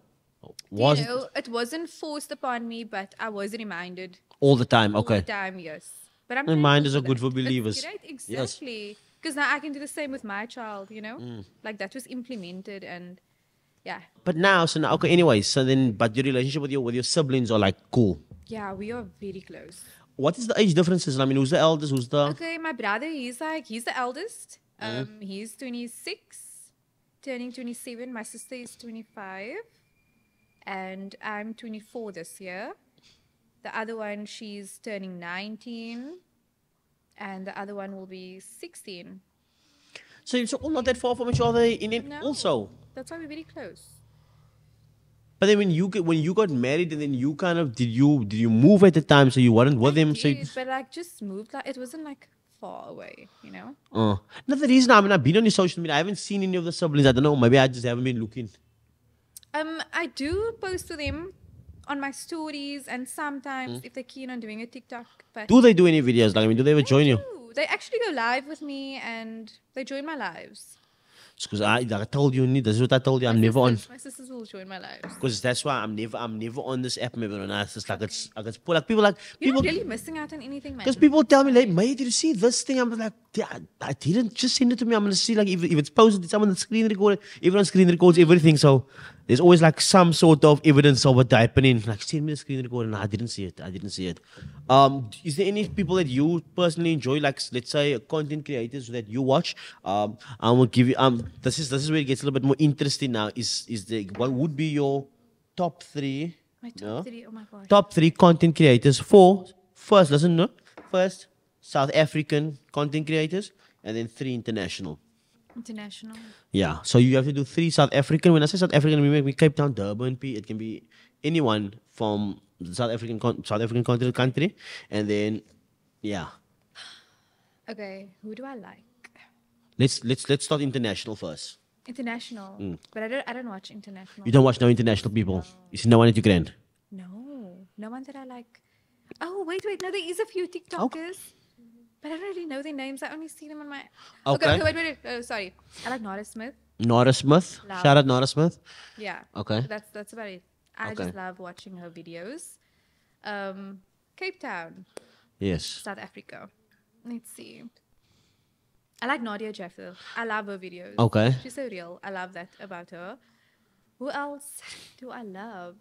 [SPEAKER 1] Was
[SPEAKER 2] You know, it wasn't forced upon me, but I was reminded
[SPEAKER 1] all the time,
[SPEAKER 2] all the
[SPEAKER 1] okay.
[SPEAKER 2] time, yes. But I'm
[SPEAKER 1] Reminders
[SPEAKER 2] thankful
[SPEAKER 1] are good
[SPEAKER 2] that.
[SPEAKER 1] for believers.
[SPEAKER 2] It's great,
[SPEAKER 1] Yes.
[SPEAKER 2] exactly. Because now I can do the same with my child, you know? Like that was implemented and Yeah.
[SPEAKER 1] But now, so now, okay. Anyways, so then, but your relationship with your siblings are like cool.
[SPEAKER 2] Yeah, we are very close.
[SPEAKER 1] What is the age differences? I mean, who's the eldest? Who's the?
[SPEAKER 2] Okay, my brother, he's the eldest. He's 26, turning 27. My sister is 25, and I'm 24 this year. The other one, she's turning 19, and the other one will be 16.
[SPEAKER 1] So it's all not that far from each other in it
[SPEAKER 2] No,
[SPEAKER 1] also.
[SPEAKER 2] that's why we're very close.
[SPEAKER 1] But then when you got married and then you kind of did you move at the time so you weren't with him? So you,
[SPEAKER 2] But like just moved, like it wasn't like far away, you know.
[SPEAKER 1] no, the reason I mean I've been on your social media, I haven't seen any of the siblings. I don't know, maybe I just haven't been looking.
[SPEAKER 2] I do post to them on my stories, and sometimes if they're keen on doing a TikTok. But
[SPEAKER 1] Do they do any videos? Like I mean, do they ever join you?
[SPEAKER 2] do. They actually go live with me, and they join my lives.
[SPEAKER 1] Because I told you, this is what I told you. I'm never on.
[SPEAKER 2] My sisters will join my lives.
[SPEAKER 1] Because that's why I'm never on this app. Maybe on us. It's like it's like people like
[SPEAKER 2] You're
[SPEAKER 1] people.
[SPEAKER 2] not really missing out on anything, man.
[SPEAKER 1] Because people tell me, like, mate, did you see this thing? I'm like, yeah, I didn't. Just send it to me. I'm gonna see like if it's posted, it's someone that screen recorded. Everyone screen records everything. So there's always like some sort of evidence of what's happening. Like, send me the screen recorder. No, I didn't see it. Is there any people that you personally enjoy? Like, let's say content creators that you watch. I will give you. This is where it gets a little bit more interesting now. What would be your top three?
[SPEAKER 2] My top three, oh my gosh.
[SPEAKER 1] Top three content creators for first, listen, no? First, South African content creators, and then 3 international.
[SPEAKER 2] International.
[SPEAKER 1] Yeah, so you have to do 3 South African. When I say South African, we make Cape Town, Durban, it can be anyone from the South African continental country, and then yeah.
[SPEAKER 2] Okay, who do I like?
[SPEAKER 1] Let's start international first.
[SPEAKER 2] International. But I don't watch international.
[SPEAKER 1] You don't watch no international people. You see no one at your grand.
[SPEAKER 2] No one that I like. Oh, wait. No, there is a few TikTokers. But I don't really know their names. I only see them on my...
[SPEAKER 1] Okay.
[SPEAKER 2] Wait. Oh, sorry. I like Nora Smith.
[SPEAKER 1] Nora Smith.
[SPEAKER 2] Love.
[SPEAKER 1] Shout out Nora Smith.
[SPEAKER 2] Yeah.
[SPEAKER 1] Okay.
[SPEAKER 2] That's about it. I
[SPEAKER 1] Okay.
[SPEAKER 2] just love watching her videos. Cape Town,
[SPEAKER 1] Yes.
[SPEAKER 2] South Africa. Let's see. I like Nadia Jeffel. I love her videos.
[SPEAKER 1] Okay.
[SPEAKER 2] She's so real. I love that about her. Who else do I love?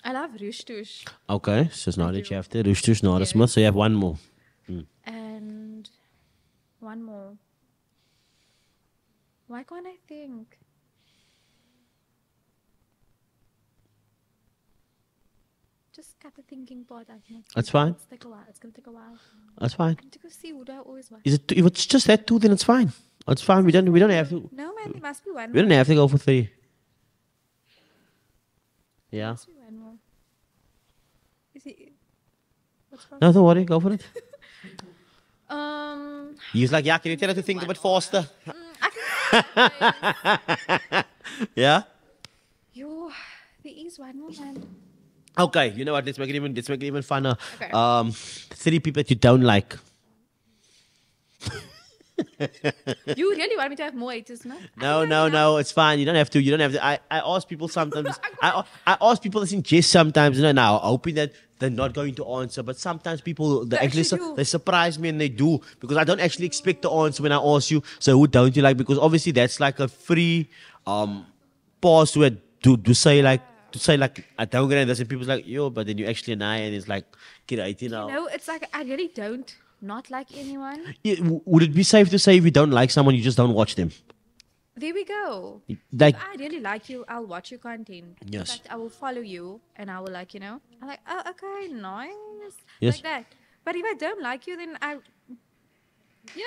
[SPEAKER 2] I love Rushtush.
[SPEAKER 1] Okay. So it's Nora
[SPEAKER 2] do.
[SPEAKER 1] Jeffter, Rushtush, Nora
[SPEAKER 2] Yes.
[SPEAKER 1] Smith. So you have one more.
[SPEAKER 2] And one more. Why can't I think? Just cut the thinking part out.
[SPEAKER 1] That's fine.
[SPEAKER 2] It's take a while. It's gonna take a while.
[SPEAKER 1] That's fine.
[SPEAKER 2] I need to go see who do I always watch.
[SPEAKER 1] If it's just that 2, then it's fine. It's fine. We don't have to.
[SPEAKER 2] No man, there must be one.
[SPEAKER 1] We don't have to go for 3. Yeah.
[SPEAKER 2] Must be one more. Is he? What's wrong?
[SPEAKER 1] No, don't worry. Go for it.
[SPEAKER 2] He's
[SPEAKER 1] He's like, yeah. Can you tell her to think a bit faster?
[SPEAKER 2] I can.
[SPEAKER 1] Yeah.
[SPEAKER 2] Yo, there is one more man.
[SPEAKER 1] Okay. You know what? Let's make it even funner.
[SPEAKER 2] Okay.
[SPEAKER 1] 3 people that you don't like.
[SPEAKER 2] You really want me to have more haters, no?
[SPEAKER 1] No. It's fine. You don't have to. I ask people sometimes. I ask people this in jest sometimes. Now hoping that they're not going to answer. But sometimes people they actually
[SPEAKER 2] do.
[SPEAKER 1] they surprise me and they do because I don't actually expect the answer when I ask you. So who don't you like? Because obviously that's like a free pause to say like I don't get this and people's like yo, but then you actually and it's like get you know.
[SPEAKER 2] No, it's like I really don't not like anyone.
[SPEAKER 1] Yeah, would it be safe to say if you don't like someone, you just don't watch them?
[SPEAKER 2] There we go.
[SPEAKER 1] Like,
[SPEAKER 2] If I really like you, I'll watch your content.
[SPEAKER 1] Yes.
[SPEAKER 2] In fact, I will follow you and I will I'm like, oh, okay, nice.
[SPEAKER 1] Yes.
[SPEAKER 2] Like that. But if I don't like you, then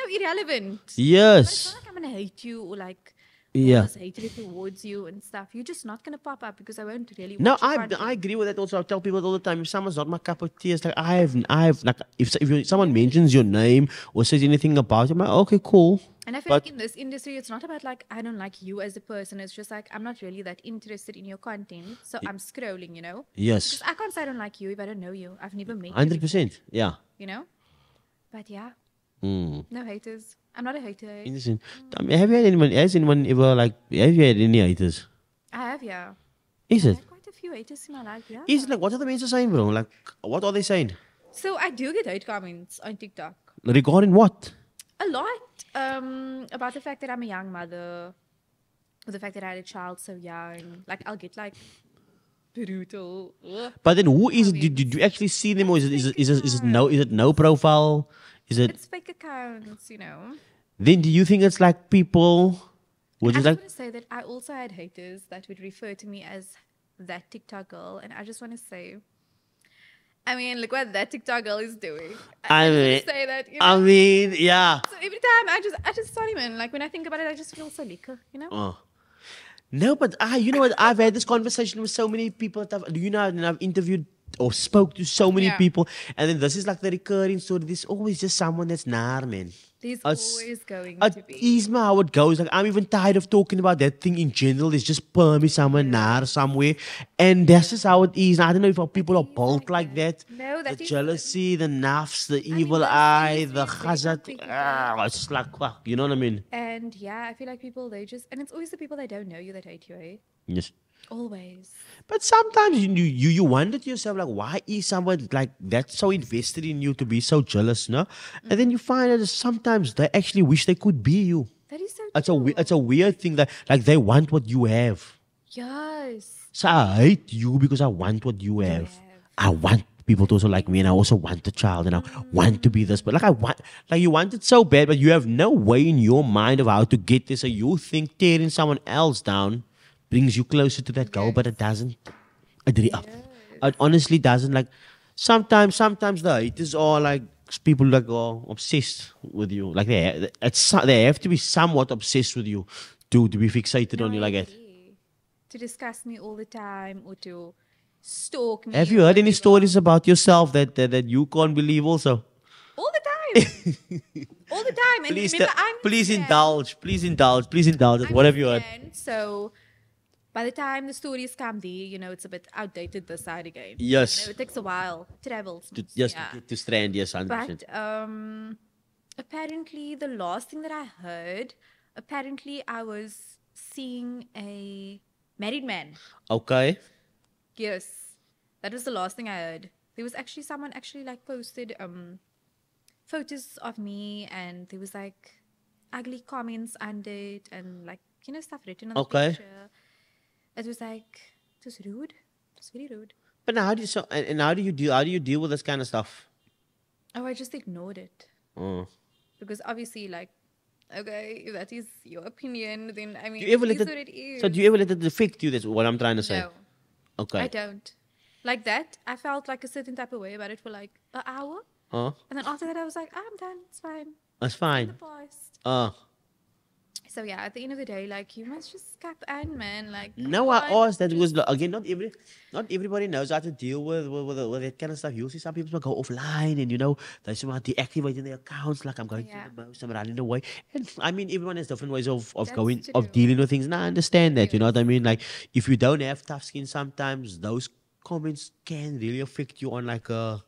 [SPEAKER 2] irrelevant. But it's
[SPEAKER 1] yes.
[SPEAKER 2] not like I'm going to hate you or like,
[SPEAKER 1] Yeah.
[SPEAKER 2] this hatred towards you and stuff. You're just not going to pop up because I won't really
[SPEAKER 1] No,
[SPEAKER 2] watch your
[SPEAKER 1] I
[SPEAKER 2] content.
[SPEAKER 1] agree with that. Also, I tell people all the time if someone's not my cup of tea, it's like I have like if someone mentions your name or says anything about you, I'm like okay, cool.
[SPEAKER 2] And I feel
[SPEAKER 1] But-
[SPEAKER 2] like in this industry, it's not about like, I don't like you as a person. It's just like, I'm not really that interested in your content. So I'm scrolling, you know?
[SPEAKER 1] Yes,
[SPEAKER 2] Because I can't say I don't like you if I don't know you. I've never met you.
[SPEAKER 1] 100%. Yeah.
[SPEAKER 2] You know? But yeah,
[SPEAKER 1] Mm.
[SPEAKER 2] no haters. I'm not a hater.
[SPEAKER 1] Interesting. I mean, has anyone ever like? Have you had any haters?
[SPEAKER 2] I have, yeah.
[SPEAKER 1] Is
[SPEAKER 2] I
[SPEAKER 1] it?
[SPEAKER 2] had quite a few haters in my life, yeah.
[SPEAKER 1] Is it like what are the men saying, bro? Like what are they saying
[SPEAKER 2] So I do get hate comments on TikTok.
[SPEAKER 1] regarding what?
[SPEAKER 2] A lot. About the fact that I'm a young mother, or the fact that I had a child so young. Like, I'll get like brutal.
[SPEAKER 1] But then who is it? Did you actually see them, or is it no profile? Is it?
[SPEAKER 2] It's fake accounts,
[SPEAKER 1] Then do you think it's like people were
[SPEAKER 2] I
[SPEAKER 1] just
[SPEAKER 2] just
[SPEAKER 1] like
[SPEAKER 2] want to say that I also had haters that would refer to me as that TikTok girl, and I just want to say, I mean, look what that TikTok girl is doing. I just want to say that,
[SPEAKER 1] I mean, yeah.
[SPEAKER 2] So every time I just sorry, man. Like when I think about it, I just feel so lekker,
[SPEAKER 1] Oh. No, but you know what? I've had this conversation with so many people. And I've interviewed or spoke to so many people, and then this is like the recurring story. There's always just someone that's nar, man.
[SPEAKER 2] There's always going to be.
[SPEAKER 1] It's how it goes. Like I'm even tired of talking about that thing in general. There's just permy somewhere, nar somewhere, and that's just how it is. I don't know if our people are built like that.
[SPEAKER 2] No, that
[SPEAKER 1] the
[SPEAKER 2] is
[SPEAKER 1] jealousy, the nafs, the evil eye, the khazat. It's just like fuck. You know what I mean?
[SPEAKER 2] And yeah, I feel like people and it's always the people that don't know you that hate you, eh?
[SPEAKER 1] Yes.
[SPEAKER 2] Always.
[SPEAKER 1] But sometimes you wonder to yourself, like, why is someone like that so invested in you to be so jealous, no? And then you find that sometimes they actually wish they could be you.
[SPEAKER 2] That is so
[SPEAKER 1] It's a weird thing that like they want what you have.
[SPEAKER 2] Yes.
[SPEAKER 1] So I hate you because I want what you have. I want people to also like me, and I also want a child, and I want to be this. But you want it so bad, but you have no way in your mind of how to get there. So you think tearing someone else down brings you closer to that goal, but it doesn't. It honestly doesn't. Like sometimes the haters are like people like are obsessed with you. Like they have to be somewhat obsessed with you to be fixated on you like that.
[SPEAKER 2] To discuss me all the time or to stalk me.
[SPEAKER 1] Have you heard any stories about yourself that you can't believe also?
[SPEAKER 2] All the time. All the time. And remember,
[SPEAKER 1] please indulge. What have you heard?
[SPEAKER 2] So by the time the stories come there, it's a bit outdated this side again.
[SPEAKER 1] Yes.
[SPEAKER 2] It takes a while. Travels.
[SPEAKER 1] To get to strand, yes, 100%.
[SPEAKER 2] But apparently the last thing that I heard, I was seeing a married man.
[SPEAKER 1] Okay.
[SPEAKER 2] Yes. That was the last thing I heard. There was actually someone like posted photos of me, and there was like ugly comments under it and like, stuff written on the picture. It was rude. It was very rude.
[SPEAKER 1] But now how do you deal with this kind of stuff?
[SPEAKER 2] Oh, I just ignored it.
[SPEAKER 1] Oh.
[SPEAKER 2] Because obviously, like, okay, if that is your opinion, then I mean,
[SPEAKER 1] it is what it is. So do you ever let it affect you? That's what I'm trying to say.
[SPEAKER 2] No.
[SPEAKER 1] Okay.
[SPEAKER 2] I don't. Like that, I felt like a certain type of way about it for like an hour. And then after that, I was like, I'm done. It's fine.
[SPEAKER 1] That's fine.
[SPEAKER 2] It's in the past. So yeah, at the end of the day, like you must just cap and man, like.
[SPEAKER 1] No, I asked that because again, not everybody knows how to deal with that kind of stuff. You'll see some people go offline and they start deactivating their accounts. Like I'm going through the most, I'm running away. And I mean, everyone has different ways of dealing with things. And I understand that. You know what I mean? Like if you don't have tough skin, sometimes those comments can really affect you on like a.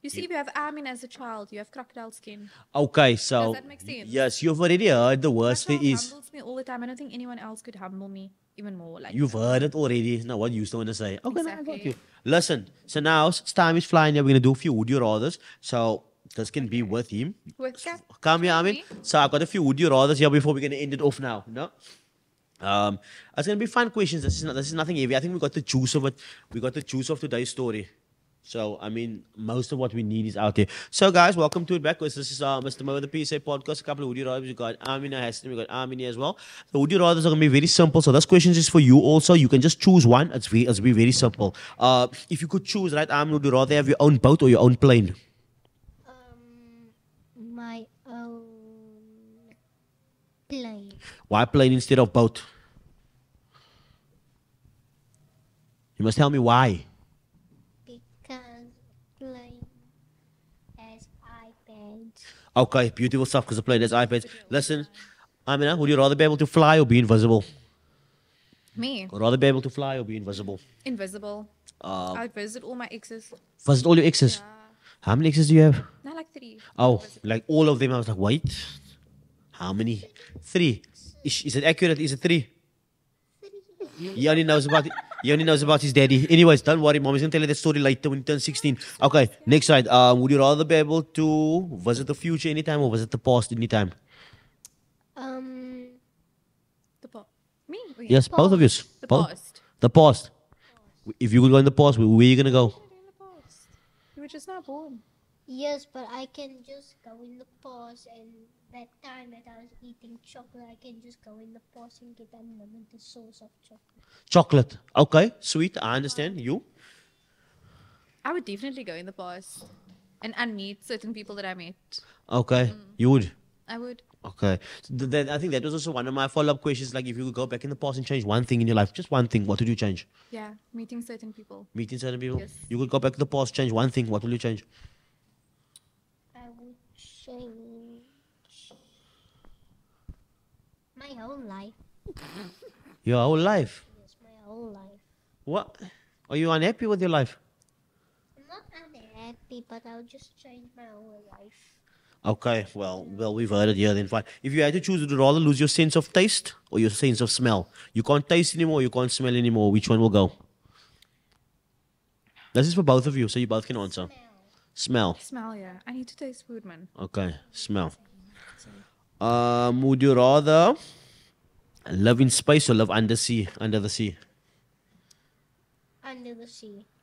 [SPEAKER 2] You see, if you have Aaminah as a child, you have crocodile skin.
[SPEAKER 1] Okay, so
[SPEAKER 2] does that make sense?
[SPEAKER 1] Yes, you've already heard the worst thing is.
[SPEAKER 2] Humbles me all the time. I don't think anyone else could humble me even more. Like
[SPEAKER 1] you've heard it already. Now, what you still want to say? Okay,
[SPEAKER 2] exactly.
[SPEAKER 1] I got you. Listen, so now time is flying. Here we're gonna do a few would you rathers. So this can be with him. Come here, Amin. So I've got a few would you rathers here before we're gonna end it off now. No. It's gonna be fun questions. This is nothing heavy. I think we got the juice of it. We got the juice of today's story. So, I mean, most of what we need is out there. So, guys, welcome to it back. This is Mr. Mo, the Pease podcast. A couple of Would You Rathers. We got Aaminah, Hassan, we got Aaminah as well. The Would You Rathers are going to be very simple. So, this question is for you also. You can just choose one. It's be very simple. If you could choose, right, Aaminah, would you rather have your own boat or your own plane?
[SPEAKER 3] My own plane.
[SPEAKER 1] Why plane instead of boat? You must tell me why.
[SPEAKER 3] Plane as iPads.
[SPEAKER 1] Okay, beautiful stuff because the plane has iPads. Listen, Aaminah, would you rather be able to fly or be invisible?
[SPEAKER 2] Me?
[SPEAKER 1] Would rather be able to fly or be invisible?
[SPEAKER 2] Invisible. I'd visit all my exes.
[SPEAKER 1] Visit all your exes?
[SPEAKER 2] Yeah.
[SPEAKER 1] How many exes do you have?
[SPEAKER 2] Not like 3.
[SPEAKER 1] Oh, like all of them? I was like, wait. How many? 3. Is it accurate? Is it 3? He only knows about it. He only knows about his daddy. Anyways, don't worry, mom is gonna tell you that story later when he turns 16. Okay, next slide. Would you rather be able to visit the future anytime or visit the past anytime?
[SPEAKER 3] Um,
[SPEAKER 2] The past. Me? Or you?
[SPEAKER 1] Yes, both of you.
[SPEAKER 2] The
[SPEAKER 1] Both?
[SPEAKER 2] past.
[SPEAKER 1] The past. If you could go in the past, where are you gonna go?
[SPEAKER 2] What are you doing in the past? You were just not born.
[SPEAKER 3] yes, but I can just go in the past, and that time that I was eating chocolate, I can just go in the past and get unlimited source of chocolate.
[SPEAKER 1] Chocolate. Okay, sweet. I understand. You?
[SPEAKER 2] I would definitely go in the past and unmeet certain people that I met.
[SPEAKER 1] Okay, you would.
[SPEAKER 2] I would.
[SPEAKER 1] Okay. So I think that was also one of my follow-up questions. Like, if you could go back in the past and change one thing in your life, just one thing, what would you change?
[SPEAKER 2] Yeah, meeting certain people.
[SPEAKER 1] Meeting certain people?
[SPEAKER 2] Yes.
[SPEAKER 1] You could go back to the past, change one thing, what will you change?
[SPEAKER 3] I would change my whole life.
[SPEAKER 1] Your whole life.
[SPEAKER 3] Yes, my whole life.
[SPEAKER 1] What? Are you unhappy with your life?
[SPEAKER 3] I'm not unhappy, but I'll just change my whole life.
[SPEAKER 1] Okay, well, we've heard it here then, fine. If you had to choose, would you rather lose your sense of taste or your sense of smell? You can't taste anymore, you can't smell anymore. Which one will go? This is for both of you, so you both can answer. Smell.
[SPEAKER 2] Smell, yeah. I need to taste food, man.
[SPEAKER 1] Okay, smell. Would you rather live in space or live under the sea?
[SPEAKER 3] Under the sea.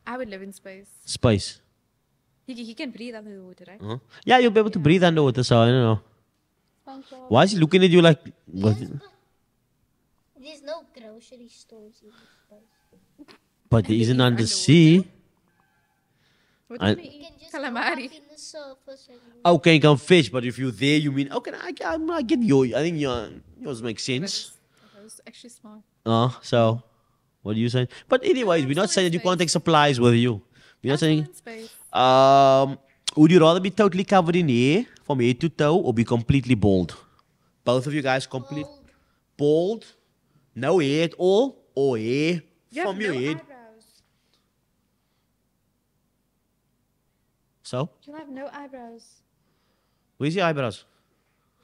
[SPEAKER 2] I would live in space.
[SPEAKER 1] Space.
[SPEAKER 2] He can breathe under the water, right?
[SPEAKER 1] Uh-huh. Yeah, you'll be able to breathe underwater, so I don't know. Why is he looking at you like... What?
[SPEAKER 3] There's no grocery stores in space.
[SPEAKER 1] But there
[SPEAKER 2] And
[SPEAKER 1] isn't
[SPEAKER 2] it is
[SPEAKER 1] under
[SPEAKER 2] underwater?
[SPEAKER 1] sea.
[SPEAKER 2] What
[SPEAKER 1] I-
[SPEAKER 2] do you
[SPEAKER 3] You can just
[SPEAKER 2] Calamari.
[SPEAKER 3] go up in the surface and
[SPEAKER 1] Okay, you can fish, but if you're there, you mean... Okay, I get you. I think yours makes sense.
[SPEAKER 2] That was actually smart.
[SPEAKER 1] So, what do you say? But anyways, we're not
[SPEAKER 2] still
[SPEAKER 1] saying
[SPEAKER 2] in
[SPEAKER 1] that you can't
[SPEAKER 2] space.
[SPEAKER 1] take supplies with you. We're not
[SPEAKER 2] I'm still
[SPEAKER 1] saying...
[SPEAKER 2] in space.
[SPEAKER 1] Would you rather be totally covered in hair from head to toe or be completely bald? Both of you guys complete bald, no hair at all, or hair
[SPEAKER 2] You have
[SPEAKER 1] from your
[SPEAKER 2] no
[SPEAKER 1] head.
[SPEAKER 2] eyebrows.
[SPEAKER 1] So,
[SPEAKER 2] You'll have no eyebrows.
[SPEAKER 1] where's your eyebrows?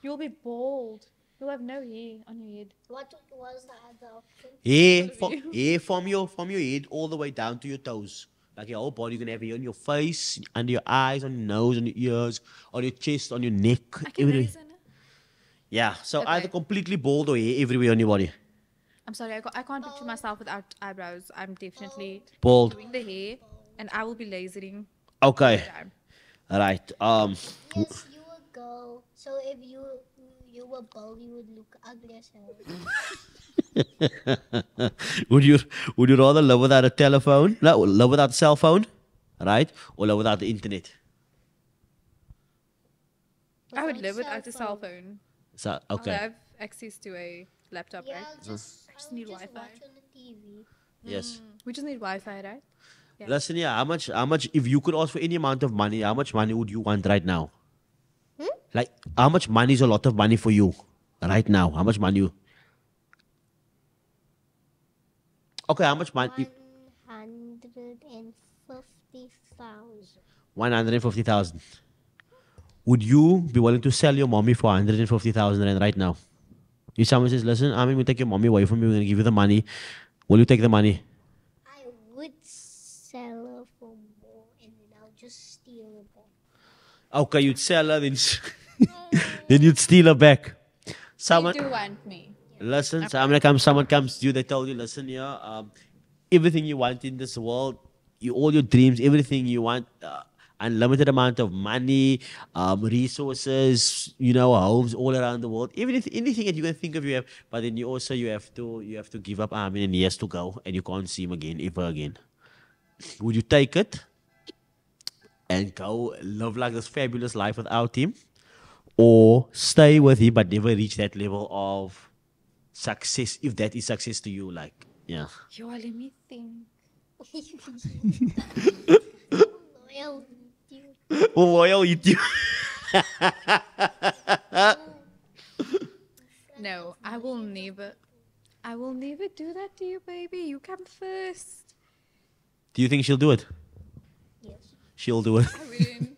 [SPEAKER 2] You'll be bald. You'll have no hair on your head.
[SPEAKER 3] what was the other option?
[SPEAKER 1] Hair from your head all the way down to your toes. Like your whole body, you can have hair on your face, under your eyes, on your nose, on your ears, on your chest, on your neck.
[SPEAKER 2] I can
[SPEAKER 1] everywhere.
[SPEAKER 2] raise it.
[SPEAKER 1] Yeah, so
[SPEAKER 2] Okay.
[SPEAKER 1] either completely bald or hair everywhere on your body.
[SPEAKER 2] I'm sorry, I can't picture myself without eyebrows. I'm definitely
[SPEAKER 1] Bald.
[SPEAKER 2] doing the hair, and I will be lasering.
[SPEAKER 1] Okay.
[SPEAKER 2] the time.
[SPEAKER 1] Right.
[SPEAKER 3] Yes, you would go. So if you were bald, you would look ugly as hell.
[SPEAKER 1] would you rather live without a telephone? No, live without a cell phone, right? Or live without the internet?
[SPEAKER 2] I would
[SPEAKER 3] Without
[SPEAKER 2] live without a
[SPEAKER 3] cell
[SPEAKER 2] cell
[SPEAKER 3] phone.
[SPEAKER 2] phone.
[SPEAKER 1] So
[SPEAKER 2] I'll
[SPEAKER 1] okay.
[SPEAKER 2] have access to a laptop,
[SPEAKER 3] Yeah,
[SPEAKER 2] right?
[SPEAKER 3] I'll just
[SPEAKER 2] need
[SPEAKER 3] watch
[SPEAKER 2] Wi-Fi.
[SPEAKER 3] on the TV.
[SPEAKER 1] Yes.
[SPEAKER 2] We just need Wi-Fi, right? Yeah.
[SPEAKER 1] Listen, yeah. How much? If you could ask for any amount of money, how much money would you want right now? Like, how much money is a lot of money for you right now? How much money? Okay, how much money?
[SPEAKER 3] 150,000.
[SPEAKER 1] 150,000. Would you be willing to sell your mommy for 150,000 rand right now? If someone says, listen, I mean, we take your mommy away from you, we're going to give you the money. Will you take the money?
[SPEAKER 3] I would sell her for more, and then I'll just steal her back.
[SPEAKER 1] Okay, you'd sell her, then, then you'd steal her back. Someone,
[SPEAKER 2] You do want me.
[SPEAKER 1] listen, someone comes to you, they told you, listen here, everything you want in this world, all your dreams, everything you want, unlimited amount of money, resources, homes all around the world. Even if anything that you can think of, you have. But then you have to give up Aaminah, and he has to go, and you can't see him again, ever again. Would you take it and go live like this fabulous life without him, or stay with him but never reach that level of success, if that is success to you? Like, yeah.
[SPEAKER 2] Yo, let me think.
[SPEAKER 3] Loyal.
[SPEAKER 1] Why I'll eat you?
[SPEAKER 2] No, I will never do that to you, baby. You come first.
[SPEAKER 1] Do you think she'll do it?
[SPEAKER 3] Yes.
[SPEAKER 1] She'll do it.
[SPEAKER 2] I win.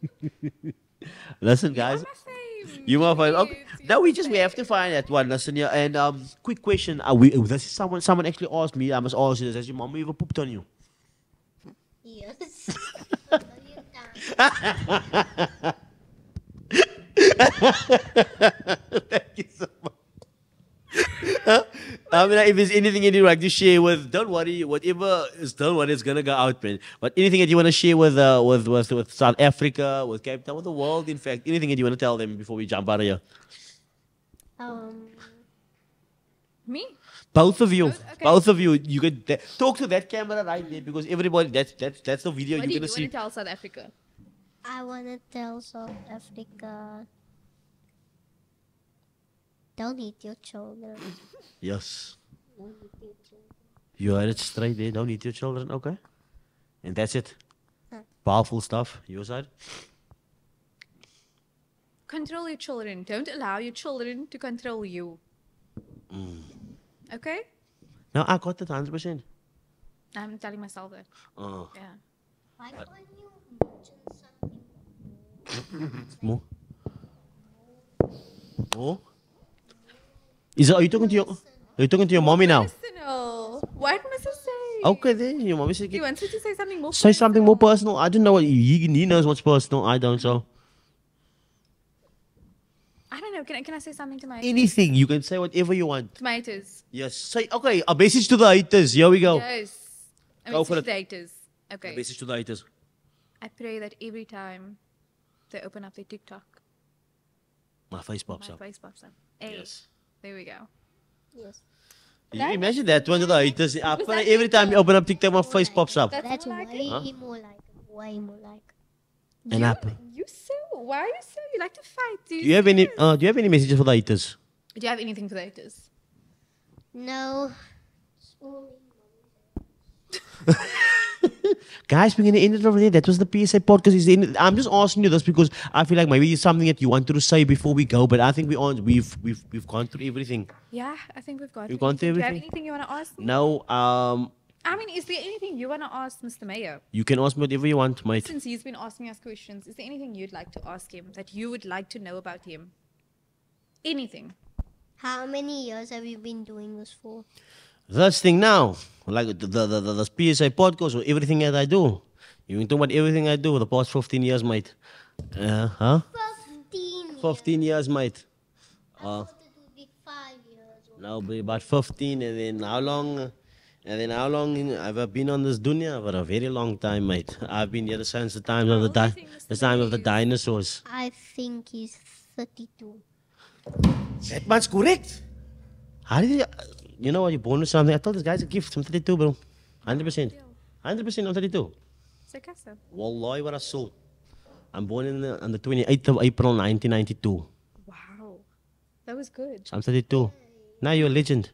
[SPEAKER 1] Listen,
[SPEAKER 2] You're
[SPEAKER 1] guys.
[SPEAKER 2] my fave.
[SPEAKER 1] You might find okay. No, we have to find that one. Listen here. And quick question. This is someone actually asked me. I must ask you this. Has your mom ever pooped on you?
[SPEAKER 3] Yes.
[SPEAKER 1] Thank you so much. I mean, if there's anything you'd like to share with, don't worry. Whatever is done, what is gonna go out, man. But anything that you want to share with South Africa, with Cape Town, with the world, in fact, anything that you want to tell them before we jump out of here.
[SPEAKER 2] Me?
[SPEAKER 1] Both of you,
[SPEAKER 2] Okay.
[SPEAKER 1] both of you, you could talk to that camera right there because everybody, that's the video
[SPEAKER 2] What do
[SPEAKER 1] you're
[SPEAKER 2] you
[SPEAKER 1] gonna
[SPEAKER 2] want
[SPEAKER 1] see.
[SPEAKER 2] to tell South Africa?
[SPEAKER 3] I want to tell South Africa, don't eat your children.
[SPEAKER 1] Yes,
[SPEAKER 3] Don't eat your children.
[SPEAKER 1] you heard it straight there. Don't eat your children, okay? And that's it.
[SPEAKER 3] Huh.
[SPEAKER 1] Powerful stuff. Your side.
[SPEAKER 2] Control your children. Don't allow your children to control you. Okay?
[SPEAKER 1] No, I got it 100%.
[SPEAKER 2] I'm telling myself that.
[SPEAKER 1] Oh,
[SPEAKER 2] Yeah.
[SPEAKER 3] Why can't you mention something?
[SPEAKER 1] more. More. Are you talking to your mommy now?
[SPEAKER 2] Personal. What must I say?
[SPEAKER 1] Okay, then your mommy said.
[SPEAKER 2] He wants you to say something more.
[SPEAKER 1] Say something more
[SPEAKER 2] personal.
[SPEAKER 1] personal. I don't know what he knows what's personal. I don't. So
[SPEAKER 2] I don't know. Can I say something to my
[SPEAKER 1] anything you can say, whatever you want.
[SPEAKER 2] haters?
[SPEAKER 1] Yes. Say okay. A message to the haters. Here we go.
[SPEAKER 2] Yes. I
[SPEAKER 1] Go
[SPEAKER 2] mean,
[SPEAKER 1] for
[SPEAKER 2] to
[SPEAKER 1] it.
[SPEAKER 2] the haters.
[SPEAKER 1] A
[SPEAKER 2] Okay.
[SPEAKER 1] message to the haters.
[SPEAKER 2] I pray that every time they open up their TikTok,
[SPEAKER 1] My face pops
[SPEAKER 2] my
[SPEAKER 1] up.
[SPEAKER 2] face pops up. Hey,
[SPEAKER 1] Yes.
[SPEAKER 2] there we go.
[SPEAKER 3] Yes.
[SPEAKER 1] You imagine that one to the haters. Every time you open up TikTok, my face pops up.
[SPEAKER 3] That's
[SPEAKER 2] more like
[SPEAKER 3] way
[SPEAKER 2] it.
[SPEAKER 3] more like it. Way more like it.
[SPEAKER 1] And
[SPEAKER 2] You so? Why are you so? You like to fight?
[SPEAKER 1] do you have any? Do you have any messages for the haters?
[SPEAKER 2] Do you have anything for the haters?
[SPEAKER 3] No. It's only
[SPEAKER 1] Guys, we're gonna end it over there. That was the PSA podcast. I'm just asking you this because I feel like maybe it's something that you wanted to say before we go, but I think we've gone through everything.
[SPEAKER 2] Yeah, I think we've got.
[SPEAKER 1] You've gone through
[SPEAKER 2] Do you have
[SPEAKER 1] everything?
[SPEAKER 2] anything you want to ask me?
[SPEAKER 1] No,
[SPEAKER 2] I mean, is there anything you want to ask Mr. Mayor?
[SPEAKER 1] you can ask me whatever you want, mate.
[SPEAKER 2] Since he's been asking us questions, is there anything you'd like to ask him that you would like to know about him? Anything?
[SPEAKER 3] How many years have you been doing this for?
[SPEAKER 1] This thing now, like the PSA podcast or everything that I do. You can talk about everything I do for the past 15 years, mate. Huh?
[SPEAKER 3] 15 years.
[SPEAKER 1] 15 years, mate.
[SPEAKER 3] I thought it would be 5 years.
[SPEAKER 1] Now, be about 15, and then how long? And then how long have I been on this dunya? For a very long time, mate. I've been here since the time of the time of the dinosaurs.
[SPEAKER 3] I think he's 32.
[SPEAKER 1] That much correct. How did you know what, you're born with something? I told this guy's a gift. I'm 32, bro. 100%. 100% I'm 32.
[SPEAKER 2] So, Casa.
[SPEAKER 1] Wallahi wa Rasul. I'm born on the 28th of April 1992.
[SPEAKER 2] Wow. That was good.
[SPEAKER 1] So I'm 32. Now you're a legend.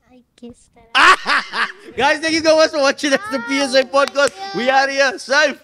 [SPEAKER 3] I guess that.
[SPEAKER 1] Guys, thank you so much for watching. That's the PSA podcast. We are here. Safe.